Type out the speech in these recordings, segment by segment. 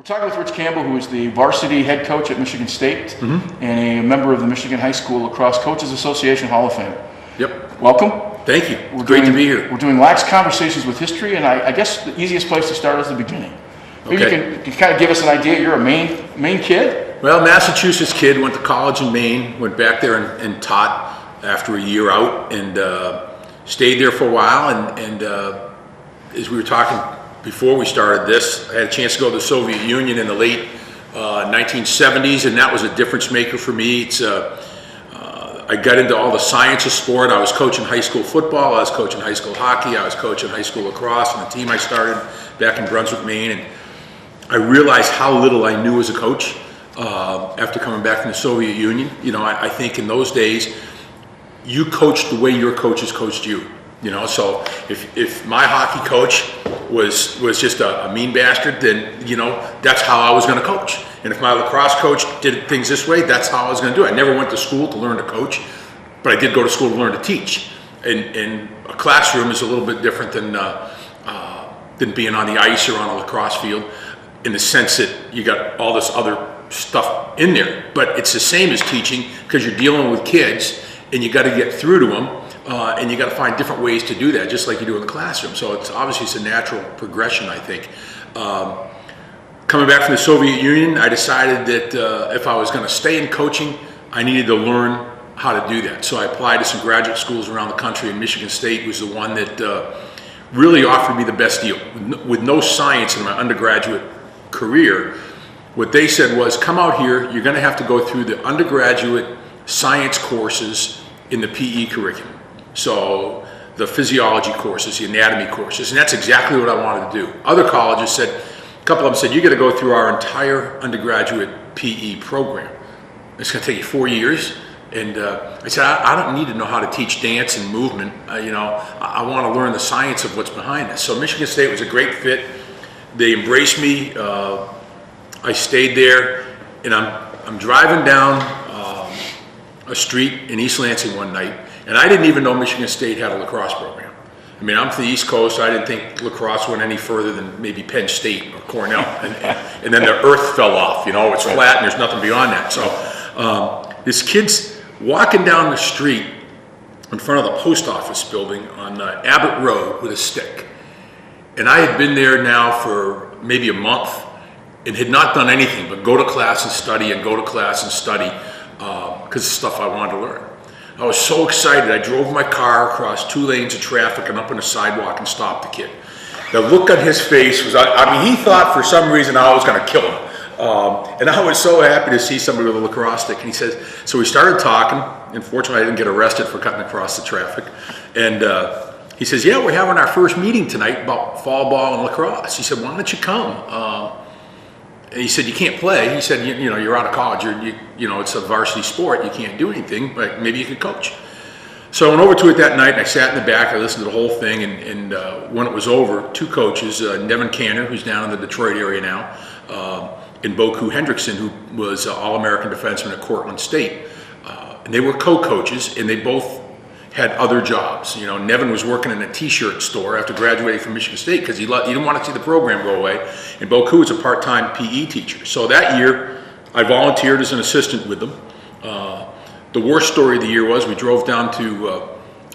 We're talking with Rich Kimball, who is the varsity head coach at Michigan State and a member of the Michigan High School Lacrosse Coaches Association Hall of Fame. Yep. Welcome. Thank you. It's great to be here. We're doing lax conversations with history, and I guess the easiest place to start is the beginning. Maybe you can kind of give us an idea. You're a Maine kid? Well, Massachusetts kid, went to college in Maine, went back there and taught after a year out, and stayed there for a while. And as we were talking before we started this, I had a chance to go to the Soviet Union in the late 1970s, and that was a difference maker for me. I got into all the science of sport. I was coaching high school football, I was coaching high school hockey, I was coaching high school lacrosse, and the team I started back in Brunswick, Maine. And I realized how little I knew as a coach after coming back from the Soviet Union. You know, I think in those days, you coached the way your coaches coached you. You know, so if my hockey coach was just a mean bastard, then, you know, that's how I was going to coach. And if my lacrosse coach did things this way, that's how I was going to do it. I never went to school to learn to coach, but I did go to school to learn to teach. And a classroom is a little bit different than being on the ice or on a lacrosse field, in the sense that you got all this other stuff in there. But it's the same as teaching, because you're dealing with kids and you got to get through to them. And you got to find different ways to do that, just like you do in the classroom. So it's a natural progression, I think. Coming back from the Soviet Union, I decided that if I was going to stay in coaching, I needed to learn how to do that. So I applied to some graduate schools around the country, and Michigan State was the one that really offered me the best deal. With no science in my undergraduate career, what they said was, come out here, you're going to have to go through the undergraduate science courses in the PE curriculum. So the physiology courses, the anatomy courses, and that's exactly what I wanted to do. Other colleges said, a couple of them said, you got to go through our entire undergraduate PE program. It's going to take you 4 years. And I said, I don't need to know how to teach dance and movement. You know, I want to learn the science of what's behind this. So Michigan State was a great fit. They embraced me. I stayed there, and I'm driving down a street in East Lansing one night, and I didn't even know Michigan State had a lacrosse program. I mean, I'm from the East Coast, so I didn't think lacrosse went any further than maybe Penn State or Cornell. And then the earth fell off, you know, it's flat and there's nothing beyond that. So this kid's walking down the street in front of the post office building on Abbott Road with a stick. And I had been there now for maybe a month and had not done anything but go to class and study and go to class and study because it's stuff I wanted to learn. I was so excited. I drove my car across 2 lanes of traffic and up on the sidewalk and stopped the kid. The look on his face was, I mean, he thought for some reason I was going to kill him. And I was so happy to see somebody with a lacrosse stick. And he says, so we started talking. Unfortunately, I didn't get arrested for cutting across the traffic. And he says, yeah, we're having our first meeting tonight about fall ball and lacrosse. He said, why don't you come? And he said, you can't play. He said, you know, you're out of college. You know, it's a varsity sport. You can't do anything, but maybe you could coach. So I went over to it that night, and I sat in the back. I listened to the whole thing, and when it was over, 2 coaches, Nevin Canner, who's down in the Detroit area now, and Boku Hendrickson, who was All-American defenseman at Cortland State. And they were co-coaches, and they both had other jobs. You know, Nevin was working in a t-shirt store after graduating from Michigan State because he didn't want to see the program go away. And Boku was a part-time PE teacher. So that year, I volunteered as an assistant with them. The worst story of the year was we drove down to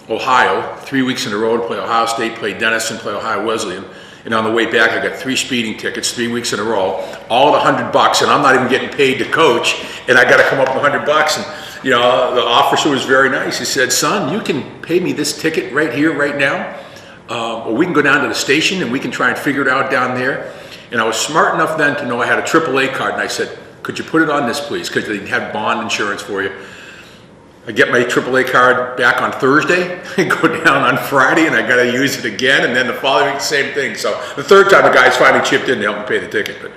Ohio 3 weeks in a row to play Ohio State, play Denison, play Ohio Wesleyan. And on the way back, I got 3 speeding tickets, 3 weeks in a row, all at $100, and I'm not even getting paid to coach, and I got to come up with $100. And you know, the officer was very nice. He said, son, you can pay me this ticket right here, right now, or we can go down to the station and we can try and figure it out down there. And I was smart enough then to know I had a AAA card, and I said, could you put it on this, please? Because they have bond insurance for you. I get my AAA card back on Thursday, I go down on Friday, and I got to use it again, and then the following week, the same thing. So the third time, the guys finally chipped in to help me pay the ticket. But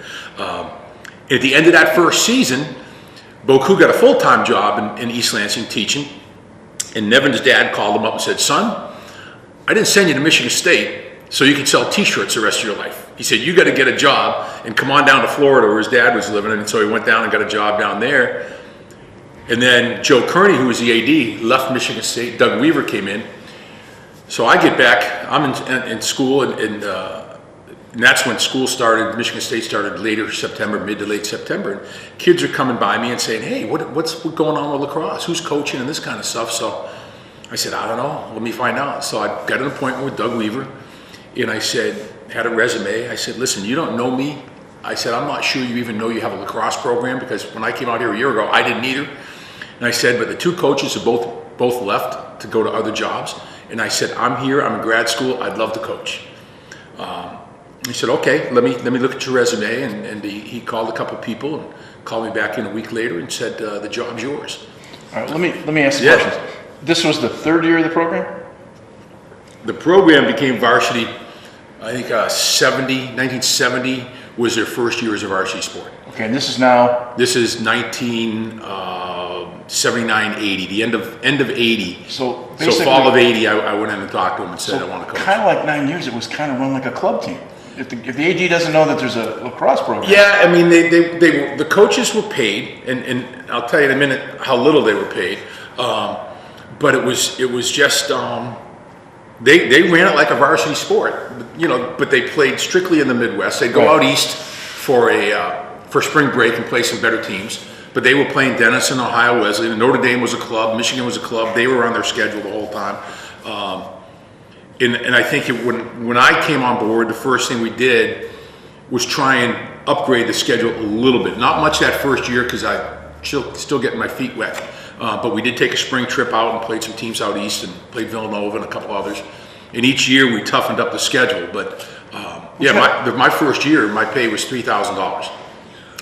at the end of that first season, Boku got a full-time job in East Lansing teaching, and Nevin's dad called him up and said, son, I didn't send you to Michigan State so you could sell t-shirts the rest of your life. He said, you got to get a job and come on down to Florida where his dad was living, and so he went down and got a job down there. And then Joe Kearney, who was the AD, left Michigan State. Doug Weaver came in. So I get back, I'm in school, and And that's when school started. Michigan State started later September, mid to late September. And kids are coming by me and saying, hey, what's going on with lacrosse? Who's coaching and this kind of stuff? So I said, I don't know. Let me find out. So I got an appointment with Doug Weaver. And I said, had a resume. I said, listen, you don't know me. I said, I'm not sure you even know you have a lacrosse program, because when I came out here a year ago, I didn't either. And I said, but the two coaches have both left to go to other jobs. And I said, I'm here, I'm in grad school, I'd love to coach. He said, okay, let me look at your resume. And he called a couple people and called me back in a week later and said, the job's yours. All right, let me ask you questions. This was the third year of the program? The program became varsity, I think 1970 was their first year as a varsity sport. Okay, and this is now? This is 1979, 80, the end of 80. So fall of 80, I went in and talked to him and said, I want to coach. Kind of like 9 years, it was kind of run like a club team. If the AD doesn't know that there's a lacrosse program. Yeah, I mean, the coaches were paid, and I'll tell you in a minute how little they were paid. But it was just, they ran it like a varsity sport, but they played strictly in the Midwest. They'd go out east for spring break and play some better teams. But they were playing Denison, Ohio Wesleyan. Notre Dame was a club. Michigan was a club. They were on their schedule the whole time. And I think when I came on board, the first thing we did was try and upgrade the schedule a little bit. Not much that first year, because I still getting my feet wet. But we did take a spring trip out and played some teams out east and played Villanova and a couple others. And each year we toughened up the schedule. But my first year, my pay was $3,000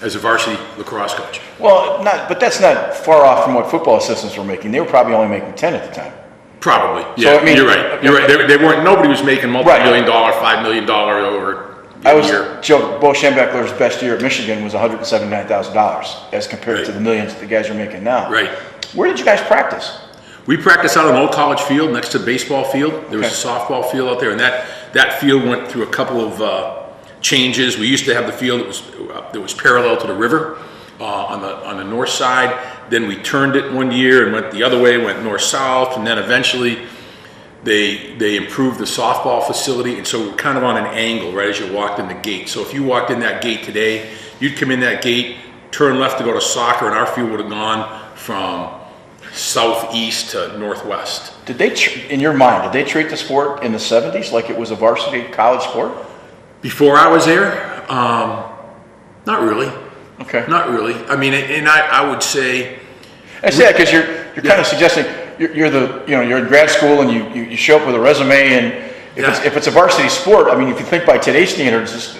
as a varsity lacrosse coach. Well, but that's not far off from what football assistants were making. They were probably only making 10 at the time. Probably, So, yeah. I mean, you're right. They weren't. Nobody was making multi-million-dollar, $5 million over a year. Bo Schembechler's best year at Michigan was $179,000 as compared to the millions that the guys are making now. Right. Where did you guys practice? We practiced out on Old College Field next to the baseball field. There was a softball field out there, and that field went through a couple of changes. We used to have the field that was parallel to the river on the north side. Then we turned it one year and went the other way, went north-south, and then eventually they improved the softball facility, and so we're kind of on an angle right as you walked in the gate. So if you walked in that gate today, you'd come in that gate, turn left to go to soccer, and our field would have gone from southeast to northwest. Did they, in your mind, did they treat the sport in the 70s like it was a varsity college sport? Before I was there, not really. Okay. Not really. I mean, and I would say. I say that because you're kind of suggesting you're in grad school and you show up with a resume, and if it's a varsity sport, I mean, if you think by today's standards,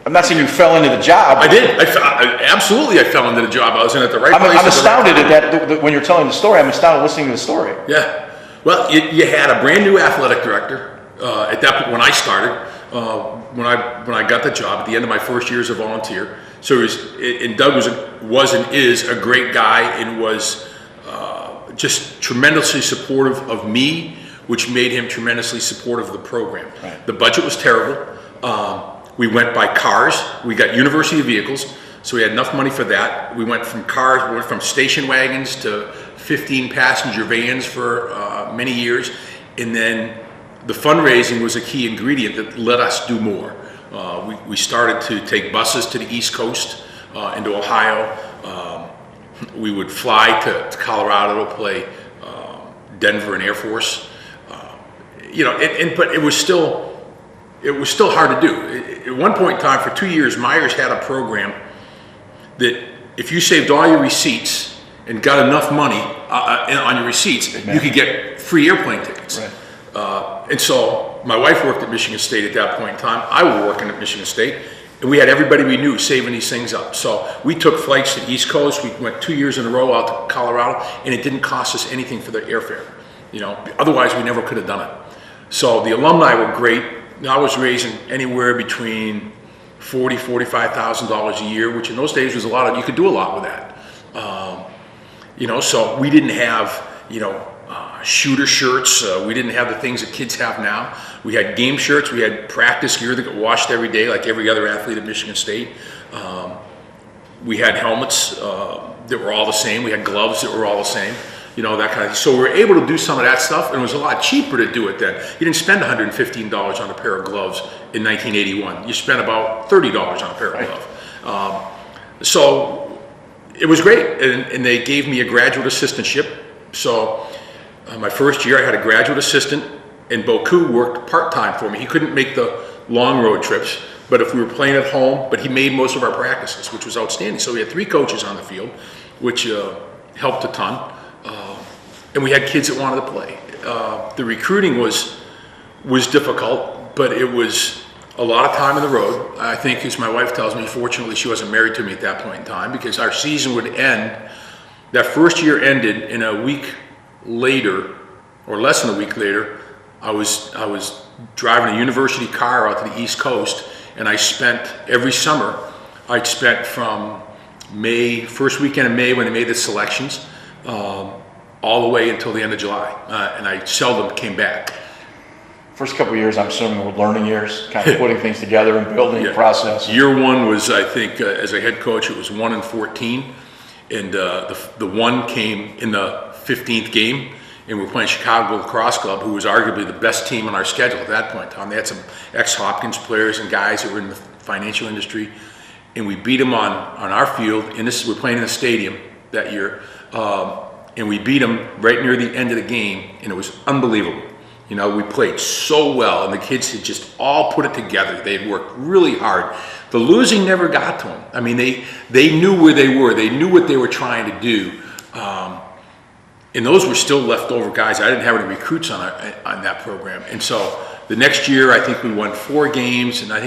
I'm not saying you fell into the job. I did. Absolutely, I fell into the job. I was in at the right place. I'm astounded at that. When you're telling the story, I'm astounded listening to the story. Yeah. Well, you had a brand new athletic director at that point when I started. When I got the job at the end of my first year as a volunteer. So Doug was and is a great guy, and was just tremendously supportive of me, which made him tremendously supportive of the program. Right. The budget was terrible. We went by cars. We got university vehicles, so we had enough money for that. We went from cars. We went from station wagons to 15-passenger vans for many years, and then the fundraising was a key ingredient that let us do more. We started to take buses to the East Coast, into Ohio. We would fly to Colorado to play Denver and Air Force. But it was still hard to do. At one point in time, for 2 years, Myers had a program that if you saved all your receipts and got enough money on your receipts, you could get free airplane tickets. Right. And so my wife worked at Michigan State at that point in time. I was working at Michigan State, and we had everybody we knew saving these things up. So we took flights to the East Coast. We went 2 years in a row out to Colorado, and it didn't cost us anything for the airfare. Otherwise we never could have done it. So the alumni were great. I was raising anywhere between $40,000-$45,000 a year, which in those days was a lot. You could do a lot with that. So we didn't have, shooter shirts. We didn't have the things that kids have now. We had game shirts. We had practice gear that got washed every day, like every other athlete at Michigan State. We had helmets that were all the same. We had gloves that were all the same. that kind of. So we were able to do some of that stuff, and it was a lot cheaper to do it then. You didn't spend $115 on a pair of gloves in 1981. You spent about $30 on a pair of gloves. So it was great, and they gave me a graduate assistantship. So my first year, I had a graduate assistant, and Boku worked part-time for me. He couldn't make the long road trips, but if we were playing at home, but he made most of our practices, which was outstanding. So we had 3 coaches on the field, which helped a ton. And we had kids that wanted to play. The recruiting was difficult, but it was a lot of time on the road. I think, as my wife tells me, fortunately she wasn't married to me at that point in time, because our season would end, that first year ended, in a week later, or less than a week later, I was driving a university car out to the East Coast, and I spent every summer, I'd spent from May, first weekend in May when they made the selections, all the way until the end of July, and I seldom came back. First couple of years, I'm assuming, were learning years, kind of putting things together and building a process. Year one was, I think, as a head coach, it was 1-14, and the one came in the 15th game, and we were playing Chicago Lacrosse Club, who was arguably the best team on our schedule at that point in time. They had some ex-Hopkins players and guys that were in the financial industry, and we beat them on our field. And we're playing in the stadium that year, and we beat them right near the end of the game, and it was unbelievable. We played so well, and the kids had just all put it together. They had worked really hard. The losing never got to them. I mean, they knew where they were. They knew what they were trying to do. And those were still leftover guys. I didn't have any recruits on that program. And so the next year, I think we won 4 games, and I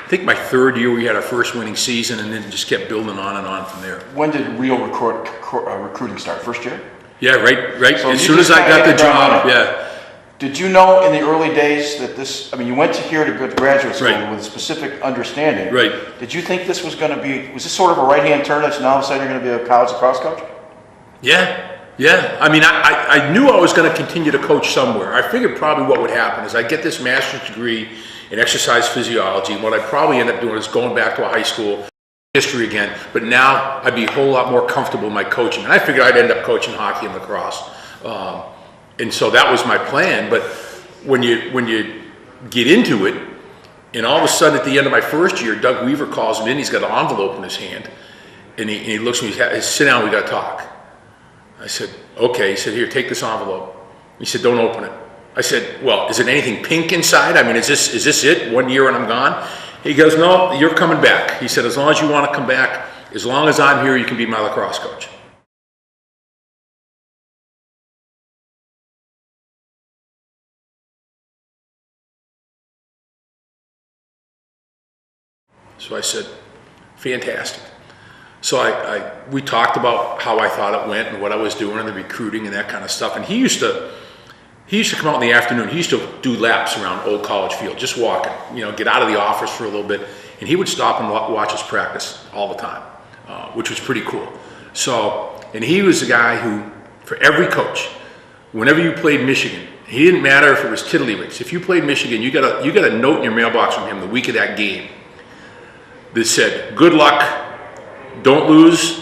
think my third year we had our first winning season, and then just kept building on and on from there. When did real recruiting start? First year? Yeah, right. So as soon as I got the job, yeah. Did you know in the early days that this, I mean, you went here to go to graduate school with a specific understanding. Right. Did you think this was going to be, was this sort of a right-hand turn that now all of a sudden you're going to be a college lacrosse coach? Yeah. I mean, I knew I was going to continue to coach somewhere. I figured probably what would happen is I'd get this master's degree in exercise physiology, and what I'd probably end up doing is going back to a high school, history again, but now I'd be a whole lot more comfortable in my coaching. And I figured I'd end up coaching hockey and lacrosse. And so that was my plan. But when you get into it, and all of a sudden at the end of my first year, Doug Weaver calls me in, he's got an envelope in his hand, and he looks at me, he says, "Sit down, we got to talk." I said, "Okay." He said, "Here, take this envelope." He said, "Don't open it." I said, "Well, is it anything pink inside? I mean, is this it? 1 year and I'm gone?" He goes, "No, you're coming back." He said, "As long as you want to come back, as long as I'm here, you can be my lacrosse coach." So I said, "Fantastic." So we talked about how I thought it went and what I was doing and the recruiting and that kind of stuff. And he used to come out in the afternoon. He used to do laps around Old College Field, just walking, get out of the office for a little bit. And he would stop and watch us practice all the time, which was pretty cool. So, and he was the guy who, for every coach, whenever you played Michigan, he didn't matter if it was tiddlywinks. If you played Michigan, you got a note in your mailbox from him the week of that game that said, "Good luck, don't lose,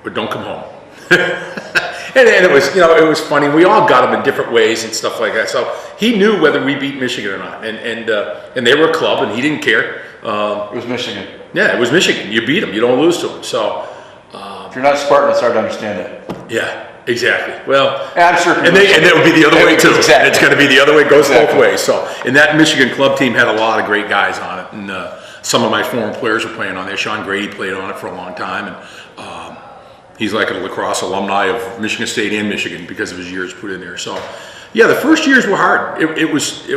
but don't come home." and it was, it was funny. We all got him in different ways and stuff like that. So he knew whether we beat Michigan or not. And they were a club, and he didn't care. It was Michigan. Yeah, it was Michigan. You beat them. You don't lose to them. So if you're not Spartan, it's hard to understand it. Yeah, exactly. Well, I'm sure. And that would be the other way too. Exactly. It's going to be the other way. It goes both ways. So, and that Michigan club team had a lot of great guys on it, and some of my former players were playing on there. Sean Grady played on it for a long time, and he's like a lacrosse alumni of Michigan State and Michigan because of his years put in there. So, yeah, the first years were hard. It was. I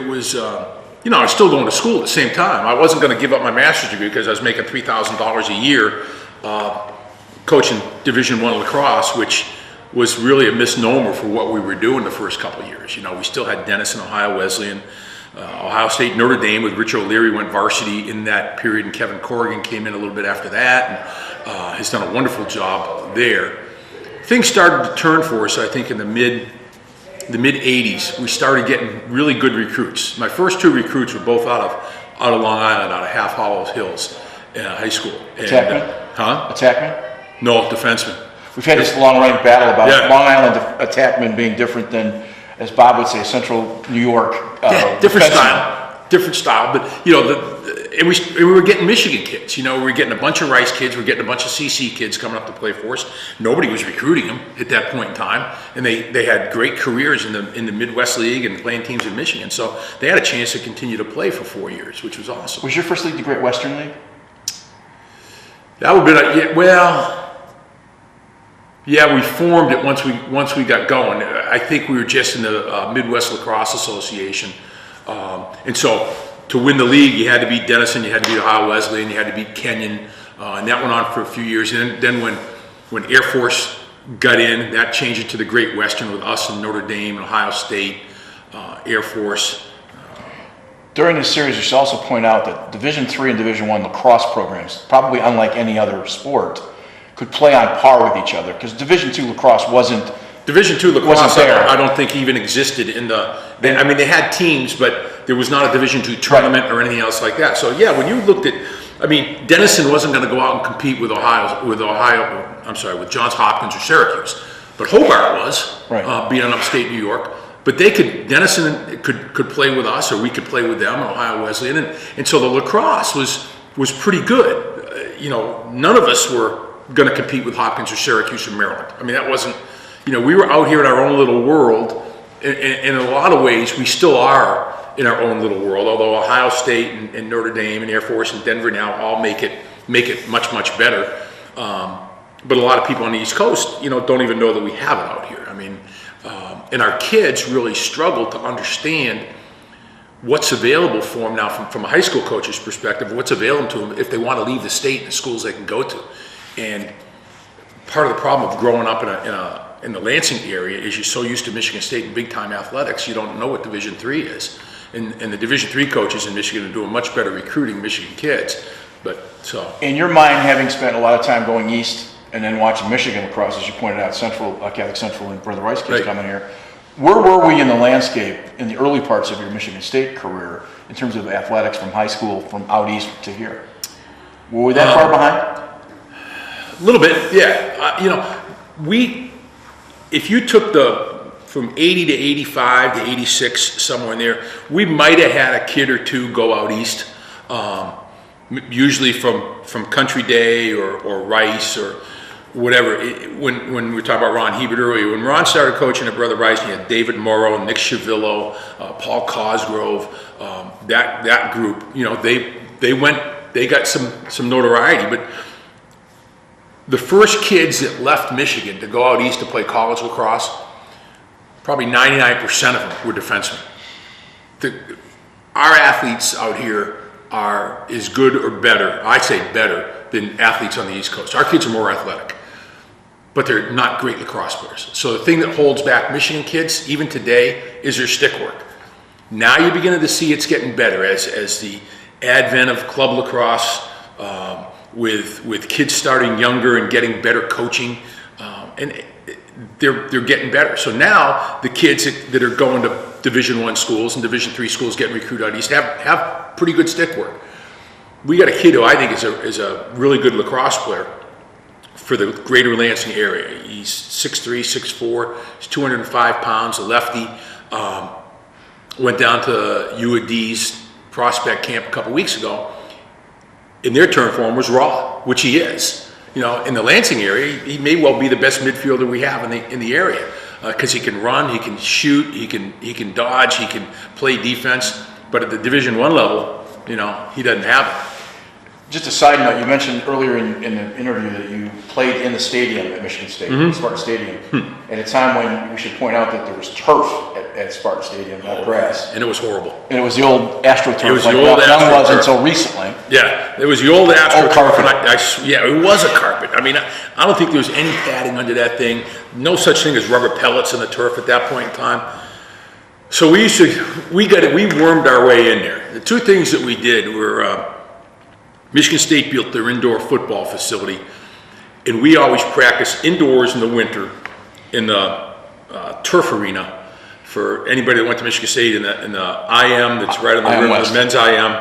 was still going to school at the same time. I wasn't going to give up my master's degree because I was making $3,000 a year coaching Division I lacrosse, which was really a misnomer for what we were doing the first couple of years. We still had Denison, Ohio Wesleyan, Ohio State, Notre Dame with Rich O'Leary went varsity in that period, and Kevin Corrigan came in a little bit after that, and has done a wonderful job there. Things started to turn for us, I think, in the mid 80s. We started getting really good recruits. My first 2 recruits were both out of Long Island, out of Half Hollow Hills High School. Attackman? Huh? Attackman? No, defenseman. We've had this long-running battle about Yeah. Long Island attackmen being different than, as Bob would say, Central New York. Different defensemen. style. But and we were getting Michigan kids. We were getting a bunch of Rice kids. We were getting a bunch of CC kids coming up to play for us. Nobody was recruiting them at that point in time, and they had great careers in the Midwest League and playing teams in Michigan. So they had a chance to continue to play for 4 years, which was awesome. Was your first league the Great Western League? That would be we formed it once we got going. I think we were just in the Midwest Lacrosse Association, and so to win the league, you had to beat Denison, you had to beat Ohio Wesleyan, you had to beat Kenyon, and that went on for a few years. And then when Air Force got in, that changed it to the Great Western with us and Notre Dame and Ohio State, Air Force. During this series, you should also point out that Division III and Division I lacrosse programs, probably unlike any other sport, could play on par with each other, because Division II lacrosse wasn't. Division II lacrosse, there. I don't think even existed in the. They had teams, but there was not a Division II tournament or anything else like that. So yeah, when you looked at, Denison wasn't going to go out and compete with Johns Hopkins or Syracuse, but Hobart was, being in upstate New York. But Denison could play with us, or we could play with them, Ohio Wesleyan, and so the lacrosse was pretty good. None of us were going to compete with Hopkins or Syracuse or Maryland. That wasn't. We were out here in our own little world, and in a lot of ways we still are in our own little world. Although Ohio State and Notre Dame and Air Force and Denver now all make it much better. But a lot of people on the East Coast, don't even know that we have it out here. And our kids really struggle to understand what's available for them now from a high school coach's perspective, what's available to them if they want to leave the state and the schools they can go to. And part of the problem of growing up in the Lansing area is you're so used to Michigan State and big-time athletics, you don't know what Division III is. And the Division III coaches in Michigan are doing much better recruiting Michigan kids. In your mind, having spent a lot of time going east and then watching Michigan lacrosse, as you pointed out, Catholic Central and Brother Rice kids coming here, where were we in the landscape in the early parts of your Michigan State career in terms of athletics from high school, from out east to here? Were we that far behind? A little bit, yeah. If you took from 80 to 85 to 86, somewhere in there, we might have had a kid or two go out east, usually from Country Day or Rice or whatever. When we were talking about Ron Hebert earlier, when Ron started coaching at Brother Rice, you had David Morrow, Nick Chavillo, Paul Cosgrove, that group. They got some notoriety, but the first kids that left Michigan to go out east to play college lacrosse, probably 99% of them were defensemen. Our athletes out here are as good or better, I say better, than athletes on the East Coast. Our kids are more athletic, but they're not great lacrosse players. So the thing that holds back Michigan kids, even today, is their stick work. Now you're beginning to see it's getting better as the advent of club lacrosse, with kids starting younger and getting better coaching, and they're getting better. So now the kids that are going to Division I schools and Division III schools getting recruited out east have pretty good stick work. We got a kid who I think is a really good lacrosse player for the greater Lansing area. He's 6'3", 6'4", he's 205 pounds, a lefty. Went down to UAD's prospect camp a couple weeks ago, and their term for him was raw, which he is. In the Lansing area, he may well be the best midfielder we have in the area, because he can run, he can shoot, he can dodge, he can play defense. But at the Division I level, he doesn't have it. Just a side note, you mentioned earlier in the interview that you played in the stadium at Michigan State, Spartan Stadium, at a time when we should point out that there was turf at Spartan Stadium, not grass. And it was horrible. And it was the old AstroTurf. It was the old AstroTurf. Was until recently. Yeah, it was the old AstroTurf. Old carpet. Yeah, it was a carpet. I don't think there was any padding under that thing. No such thing as rubber pellets in the turf at that point in time. So we wormed our way in there. The two things that we did were, Michigan State built their indoor football facility, and we always practiced indoors in the winter in the turf arena. For anybody that went to Michigan State in the IM that's right on the river, the men's IM,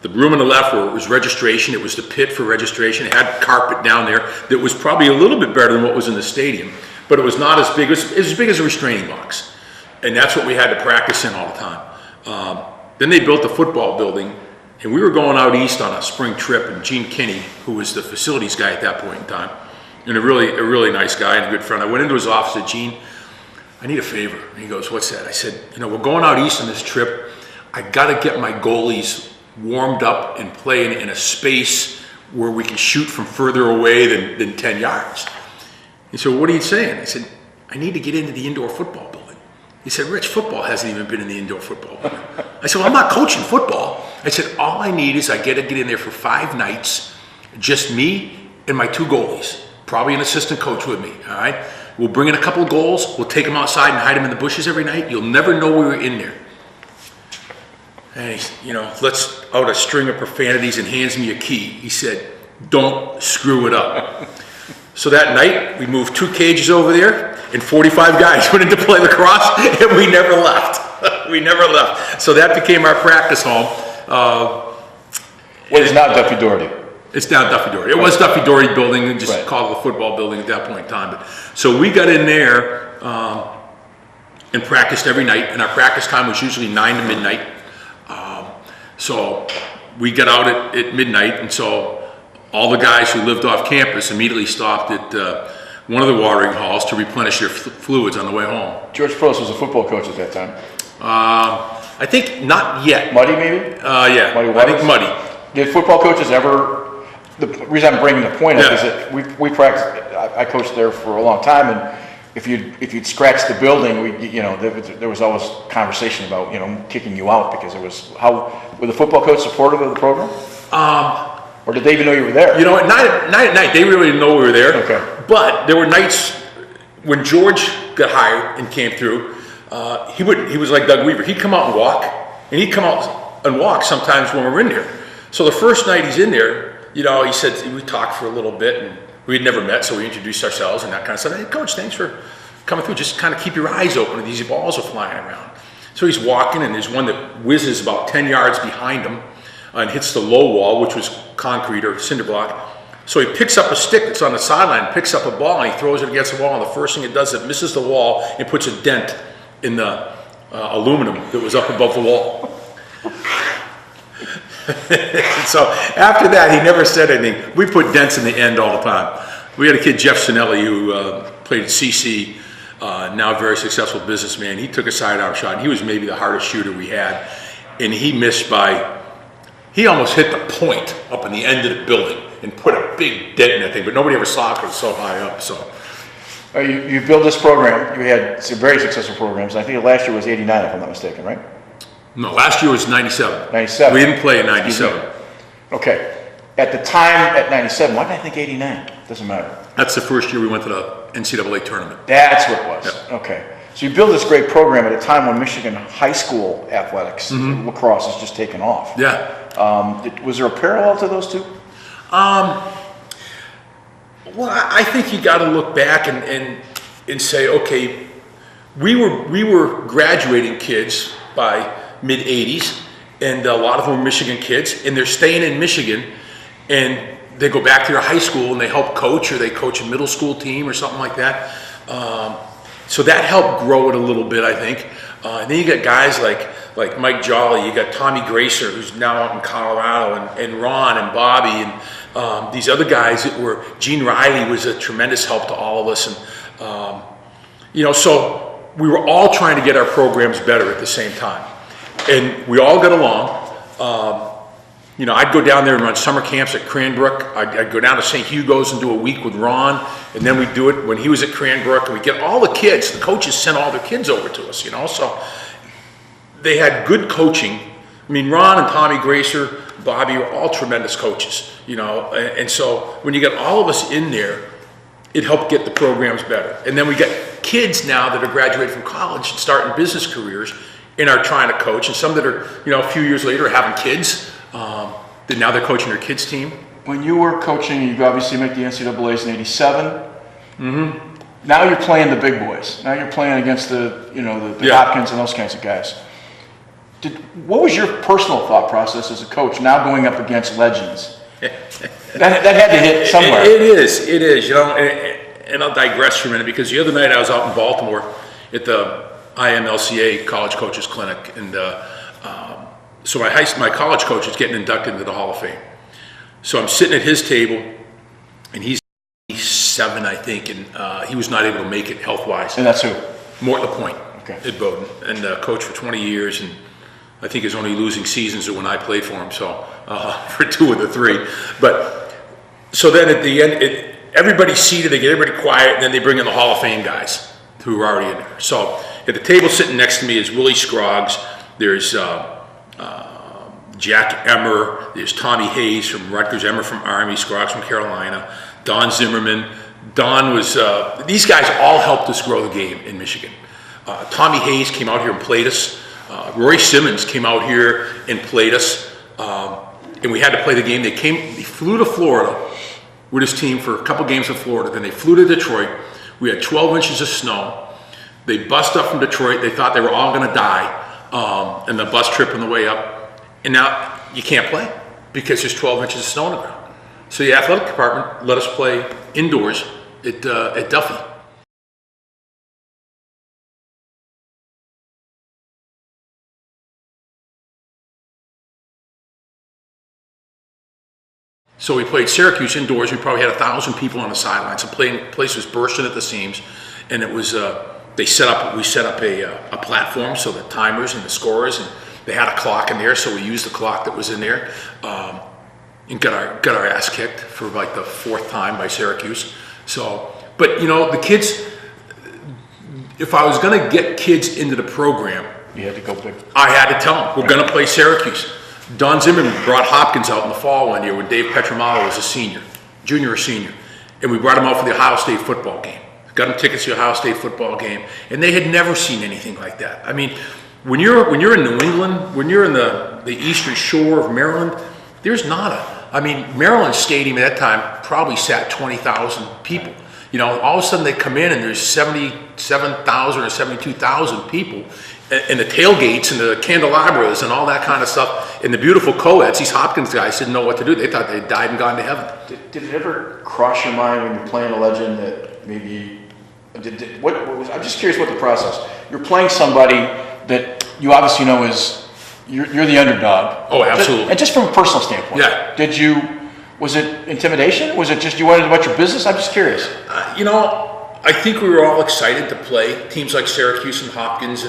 The room on the left where it was registration, it was the pit for registration. It had carpet down there that was probably a little bit better than what was in the stadium, but it was not as big. It was as big as a restraining box. And that's what we had to practice in all the time. Then they built the football building, and we were going out east on a spring trip, and Gene Kinney, who was the facilities guy at that point in time, and a really nice guy and a good friend. I went into his office and said, Gene, I need a favor. And he goes, what's that? I said, we're going out east on this trip. I got to get my goalies warmed up and playing in a space where we can shoot from further away than 10 yards. He said, what are you saying? I said, I need to get into the indoor football building. He said, Rich, football hasn't even been in the indoor football building. I said, well, I'm not coaching football. I said, all I need is I get to get in there for 5 nights, just me and my 2 goalies, probably an assistant coach with me, all right? We'll bring in a couple of goals. We'll take them outside and hide them in the bushes every night. You'll never know we were in there. And he, lets out a string of profanities and hands me a key. He said, don't screw it up. So that night, we moved 2 cages over there, and 45 guys went in to play lacrosse, and we never left. We never left. So that became our practice home. What is now Duffy Doherty? It's now Duffy Doherty. It was Duffy Doherty building, and just called it the football building at that point in time. So we got in there and practiced every night, and our practice time was usually 9 to midnight. So we got out at midnight, and so all the guys who lived off campus immediately stopped at one of the watering halls to replenish their fluids on the way home. George Prost was a football coach at that time. I think not yet. Muddy, maybe? Yeah, Muddy I think Muddy. Did football coaches ever, the reason I'm bringing the point up is that we practiced, I coached there for a long time, and if you'd scratch the building, there was always conversation about, kicking you out because it was, were the football coach supportive of the program? Or did they even know you were there? At night, they really didn't know we were there. Okay. But there were nights when George got hired and came through, he was like Doug Weaver. He'd come out and walk, and he'd come out and walk sometimes when we were in there. So the first night he's in there, he said, we talked for a little bit, and we had never met, so we introduced ourselves and that kind of stuff. Hey, Coach, thanks for coming through. Just kind of keep your eyes open. These balls are flying around. So he's walking, and there's one that whizzes about 10 yards behind him and hits the low wall, which was concrete or cinder block. So he picks up a stick that's on the sideline, picks up a ball, and he throws it against the wall, and the first thing it does is it misses the wall and puts a dent in the aluminum that was up above the wall. So after that, he never said anything. We put dents in the end all the time. We had a kid, Jeff Sinelli, who played at CC, now a very successful businessman. He took a side-arm shot, and he was maybe the hardest shooter we had, and he missed he almost hit the point up in the end of the building and put a big dent in that thing, but nobody ever saw it because it was so high up. So you built this program. You had some very successful programs. I think last year was 89, if I'm not mistaken, right? No, last year was 97. 97. We didn't play in 97. Okay. At the time, at 97, why did I think 89? Doesn't matter. That's the first year we went to the NCAA tournament. That's what it was. Yeah. Okay. So you built this great program at a time when Michigan high school athletics, lacrosse, is just taken off. Yeah. Was there a parallel to those two? Well, I think you got to look back and say, okay, we were graduating kids by mid 80s, and a lot of them were Michigan kids, and they're staying in Michigan, and they go back to their high school and they help coach, or they coach a middle school team or something like that. So that helped grow it a little bit, I think. And then you got guys like Mike Jolly, you got Tommy Gracer, who's now out in Colorado, and Ron and Bobby, and these other guys that were, Gene Riley was a tremendous help to all of us. And, so we were all trying to get our programs better at the same time. And we all got along. I'd go down there and run summer camps at Cranbrook. I'd go down to St. Hugo's and do a week with Ron, and then we'd do it when he was at Cranbrook, and we'd get all the kids. The coaches sent all their kids over to us, so they had good coaching. I mean, Ron and Tommy Gracer, Bobby were all tremendous coaches, and so when you get all of us in there, it helped get the programs better. And then we get kids now that are graduating from college and starting business careers and are trying to coach, and some that are, a few years later having kids. That now they're coaching their kids' team. When you were coaching, you obviously make the NCAAs in '87. Mm-hmm. Now you're playing the big boys. Now you're playing against the Hopkins and those kinds of guys. What was your personal thought process as a coach now going up against legends? that had to hit somewhere. It is, you know, and I'll digress for a minute because the other night I was out in Baltimore at the Mhslca College Coaches Clinic, and so my college coach is getting inducted into the Hall of Fame. So I'm sitting at his table, and he's 7, I think, and he was not able to make it health-wise. And that's who? Mort LaPointe okay. at Bowdoin, and coached for 20 years, and I think his only losing seasons are when I played for him, so for 2 of the 3. But so then at the end, everybody's seated, they get everybody quiet, and then they bring in the Hall of Fame guys who are already in there. So at the table sitting next to me is Willie Scroggs, there's Jack Emmer, there's Tommy Hayes from Rutgers, Emmer from Army, Scroggs from Carolina, Don Zimmerman. Don was, these guys all helped us grow the game in Michigan. Tommy Hayes came out here and played us. Roy Simmons came out here and played us, and we had to play the game. They flew to Florida with his team for a couple games in Florida. Then they flew to Detroit. We had 12 inches of snow. They bussed up from Detroit. They thought they were all going to die in the bus trip on the way up. And now you can't play because there's 12 inches of snow on the ground. So the athletic department let us play indoors at Duffy. So we played Syracuse indoors. We probably had 1,000 people on the sidelines. The place was bursting at the seams, and it was we set up a platform so the timers and the scorers, and they had a clock in there, so we used the clock that was in there, and got our ass kicked for like the 4th time by Syracuse. So, but you know, the kids, if I was going to get kids into the program, you had to go big. I had to tell them we're going to play Syracuse. Don Zimmerman brought Hopkins out in the fall one year when Dave Petramalo was a junior or senior, and we brought him out for the Ohio State football game. Got him tickets to the Ohio State football game, and they had never seen anything like that. I mean, when you're in New England, when you're in the eastern shore of Maryland, there's nada. I mean, Maryland Stadium at that time probably sat 20,000 people. You know, all of a sudden they come in and there's 77,000 or 72,000 people, and the tailgates and the candelabras and all that kind of stuff, and the beautiful co-eds. These Hopkins guys didn't know what to do. They thought they'd died and gone to heaven. Did it ever cross your mind when you're playing a legend that maybe, I'm just curious what the process. You're playing somebody that you obviously know is, you're the underdog. Oh, absolutely. And just from a personal standpoint. Yeah. Was it intimidation? Was it just you wanted about your business? I'm just curious. You know, I think we were all excited to play teams like Syracuse and Hopkins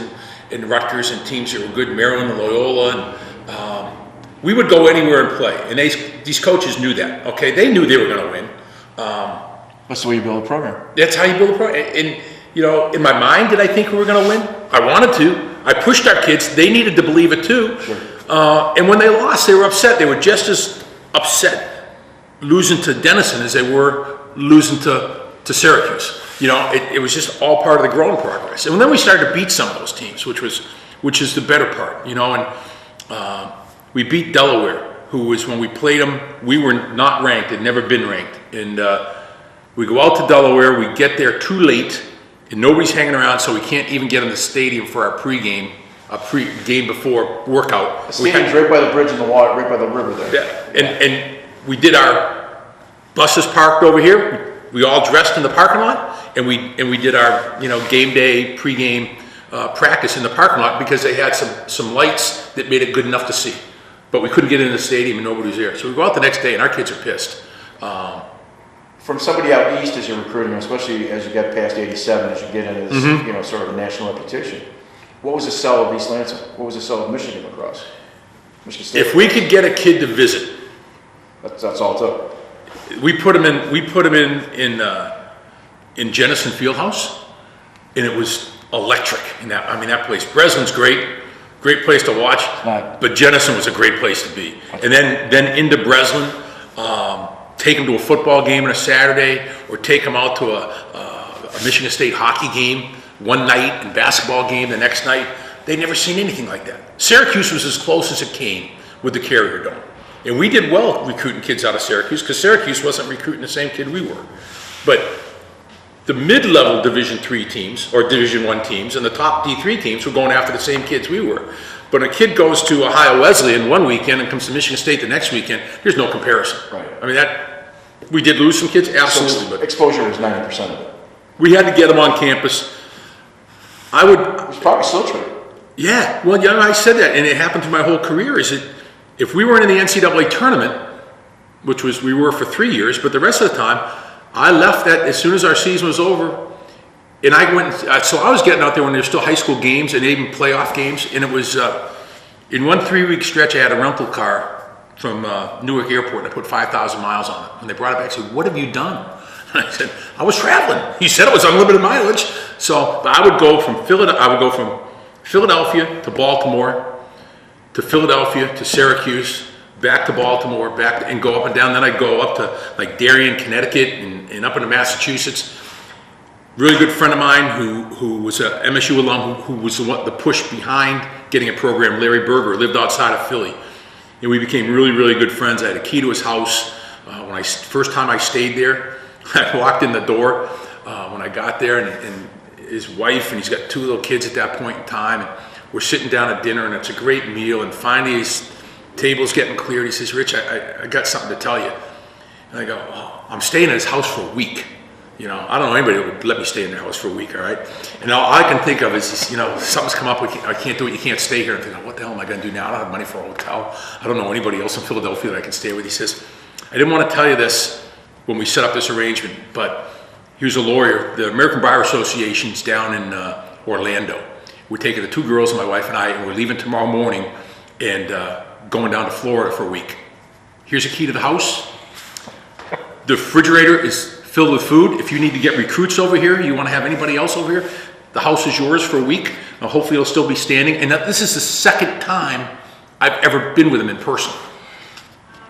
and Rutgers and teams that were good, Maryland and Loyola, and we would go anywhere and play. And these coaches knew that, okay? They knew they were going to win. That's the way you build a program. That's how you build a program. And, you know, in my mind, did I think we were going to win? I wanted to. I pushed our kids. They needed to believe it too. Sure. And when they lost, they were upset. They were just as upset losing to Denison as they were losing to Syracuse. You know, it was just all part of the growing progress. And then we started to beat some of those teams, which is the better part, you know. And we beat Delaware, who was, when we played them, we were not ranked, had never been ranked. And we go out to Delaware, we get there too late, and nobody's hanging around, so we can't even get in the stadium for our pregame, game before workout. The stadium's right by the bridge in the water, right by the river there. Yeah, and we did our buses parked over here. We all dressed in the parking lot, and we did our, you know, game day pregame practice in the parking lot because they had some lights that made it good enough to see. But we couldn't get in the stadium and nobody was there. So we go out the next day and our kids are pissed. From somebody out east as you're recruiting, especially as you get past 87, as you get into this, you know, sort of a national reputation, what was the sell of East Lansing? What was the sell of Michigan Lacrosse? Michigan State? If we could get a kid to visit, that's all it took. we put him in Jennison Fieldhouse, and it was electric. And that place, Breslin's great place to watch, but Jennison was a great place to be. And then into Breslin, take him to a football game on a Saturday, or take him out to a Michigan State hockey game one night and basketball game the next night. They'd never seen anything like that. Syracuse was as close as it came with the Carrier Dome. And we did well recruiting kids out of Syracuse, because Syracuse wasn't recruiting the same kid we were. But the mid-level Division III teams, or Division I teams, and the top D3 teams were going after the same kids we were. But a kid goes to Ohio Wesleyan one weekend and comes to Michigan State the next weekend, there's no comparison. Right. I mean, we did lose some kids, absolutely, So but exposure was 90% of it. we had to get them on campus. It's probably still true. Yeah, well, yeah, I said that, and it happened through my whole career, is that if we weren't in the NCAA tournament, which we were for 3 years, but the rest of the time, I left that as soon as our season was over, and I went, so I was getting out there when there were still high school games and even playoff games, and it was, in one 3-week stretch, I had a rental car from Newark Airport, and I put 5,000 miles on it. When they brought it back, I said, "What have you done?" And I said, "I was traveling." He said it was unlimited mileage. So I would go from Philadelphia to Baltimore, to Philadelphia to Syracuse, back to Baltimore, and go up and down. Then I'd go up to like Darien, Connecticut, and up into Massachusetts. Really good friend of mine who was a MSU alum, who was the push behind getting a program, Larry Berger, lived outside of Philly. And we became really, really good friends. I had a key to his house. First time I stayed there, I walked in the door when I got there, and his wife, and he's got 2 little kids at that point in time, and we're sitting down at dinner, and it's a great meal, and finally his table's getting cleared. He says, "Rich, I got something to tell you." And I go, "Oh, I'm staying at his house for a week. You know, I don't know anybody that would let me stay in their house for a week, all right?" And all I can think of is, something's come up, I can't do it, you can't stay here. I'm thinking, what the hell am I going to do now? I don't have money for a hotel. I don't know anybody else in Philadelphia that I can stay with. He says, "I didn't want to tell you this when we set up this arrangement, but he was a lawyer. The American Bar Association's down in Orlando. We're taking the 2 girls, my wife and I, and we're leaving tomorrow morning and going down to Florida for a week. Here's a key to the house. The refrigerator is filled with food. If you need to get recruits over here, you want to have anybody else over here, the house is yours for a week. Hopefully it'll still be standing." And this is the second time I've ever been with him in person.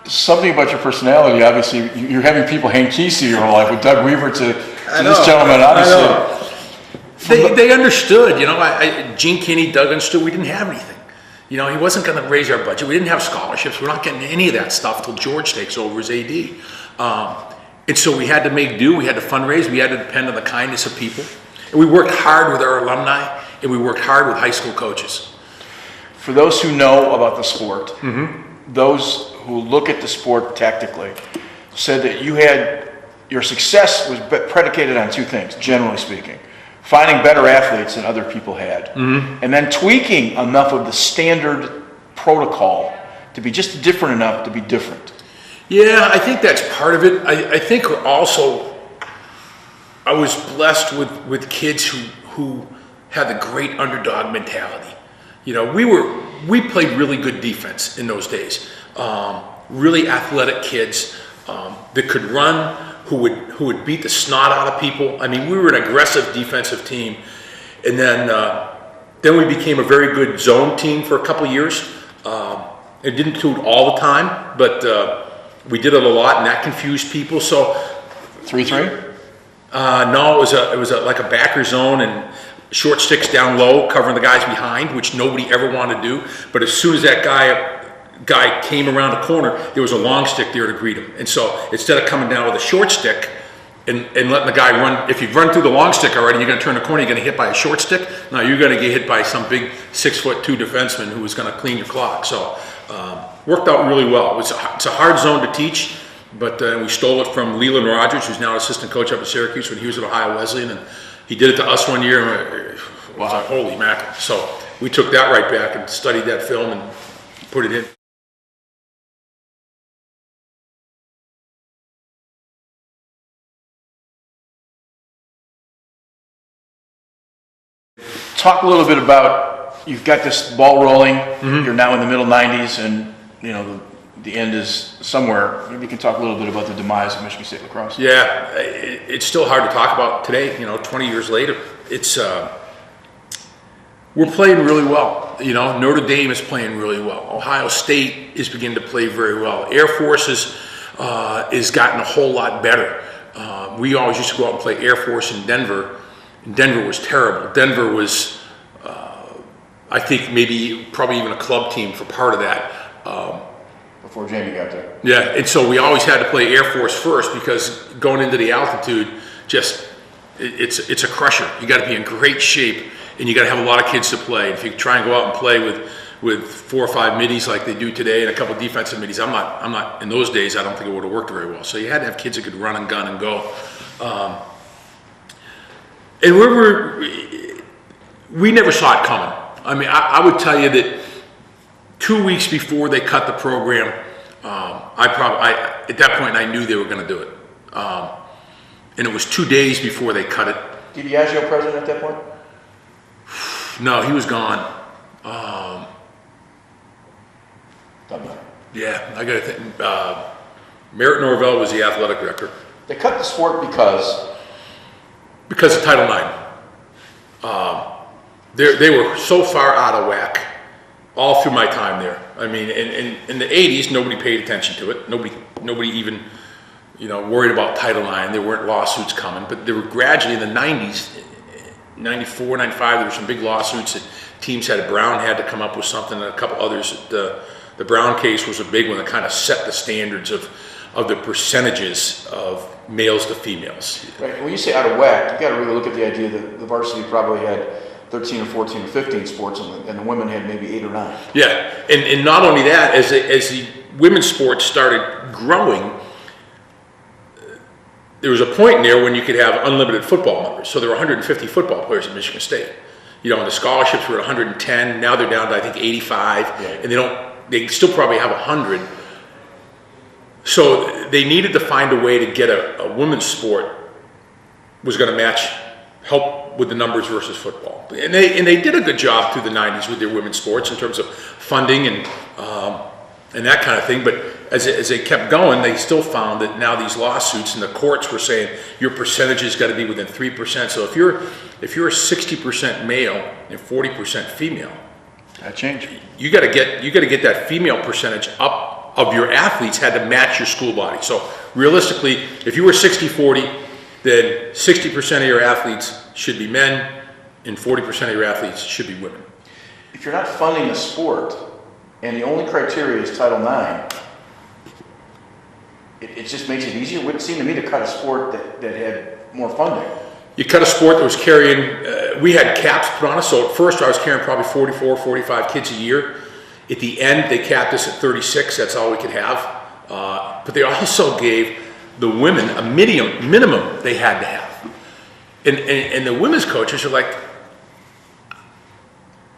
Something about your personality, obviously, you're having people hang keys to your whole life, with Doug Weaver to this gentleman, obviously. They understood, Gene Kinney, Doug understood we didn't have anything. He wasn't going to raise our budget. We didn't have scholarships. We're not getting any of that stuff until George takes over as AD. And so we had to make do. We had to fundraise. We had to depend on the kindness of people. And we worked hard with our alumni, and we worked hard with high school coaches. For those who know about the sport, those who look at the sport tactically, said that your success was predicated on 2 things, generally speaking. Finding better athletes than other people had, and then tweaking enough of the standard protocol to be just different enough to be different. Yeah, I think that's part of it. I think also I was blessed with kids who had the great underdog mentality. We played really good defense in those days. Really athletic kids that could run, who would beat the snot out of people. I mean, we were an aggressive defensive team, and then we became a very good zone team for a couple of years. It didn't do it all the time, but we did it a lot, and that confused people. So 3-3? No, it was like a backer zone and short sticks down low, covering the guys behind, which nobody ever wanted to do. But as soon as that guy came around the corner, there was a long stick there to greet him. And so instead of coming down with a short stick and letting the guy run, if you run through the long stick already, you're going to turn the corner, you're going to get hit by a short stick. No, you're going to get hit by some big 6'2" defenseman who was going to clean your clock. So worked out really well. It's a hard zone to teach, but we stole it from Leland Rogers, who's now assistant coach up at Syracuse when he was at Ohio Wesleyan, and he did it to us one year, and it was like, holy mackerel. So we took that right back and studied that film and put it in. Talk a little bit about, you've got this ball rolling, you're now in the middle 90s, and the end is somewhere. Maybe you can talk a little bit about the demise of Michigan State lacrosse. Yeah, it's still hard to talk about today, 20 years later. It's, we're playing really well. Notre Dame is playing really well. Ohio State is beginning to play very well. Air Force is gotten a whole lot better. We always used to go out and play Air Force in Denver. Denver was terrible. Denver was, I think, probably even a club team for part of that. Before Jamie got there. Yeah, and so we always had to play Air Force first because going into the altitude, it's a crusher. You got to be in great shape, and you got to have a lot of kids to play. If you try and go out and play with 4 or 5 middies like they do today and a couple defensive middies. I'm not, in those days, I don't think it would have worked very well. So you had to have kids that could run and gun and go. And we never saw it coming. I mean, I would tell you that 2 weeks before they cut the program, at that point I knew they were going to do it. And it was 2 days before they cut it. Did Diageo president at that point? No, he was gone. Yeah, I got to think. Merritt Norvell was the athletic director. They cut the sport because of Title IX. They were so far out of whack all through my time there. I mean, in the 80s, nobody paid attention to it. Nobody even, worried about Title IX. There weren't lawsuits coming, but they were gradually in the 90s, 94, 95, there were some big lawsuits that teams Brown had to come up with something, and a couple others. The Brown case was a big one that kind of set the standards of the percentages of males to females. Right. When you say out of whack, you got to really look at the idea that the varsity probably had 13 or 14 or 15 sports, and the women had maybe 8 or 9. Yeah, and not only that, as the women's sports started growing, there was a point in there when you could have unlimited football numbers. So there were 150 football players at Michigan State. And the scholarships were at 110. Now they're down to, I think, 85, and they still probably have 100. So they needed to find a way to get a women's sport was going to help with the numbers versus football. And they did a good job through the 90s with their women's sports in terms of funding and that kind of thing. But as they kept going, they still found that now these lawsuits and the courts were saying your percentage has got to be within 3%. So if you're a 60% male and 40% female, that changed. You got to get that female percentage up of your athletes had to match your school body. So realistically, if you were 60-40, then 60% of your athletes should be men and 40% of your athletes should be women. If you're not funding the sport and the only criteria is Title IX, it just makes it easier. It wouldn't seem to me to cut a sport that had more funding. You cut a sport that was carrying, we had caps put on us. So at first I was carrying probably 44, 45 kids a year. At the end, they capped us at 36. That's all we could have. But they also gave the women a minimum they had to have. And the women's coaches are like,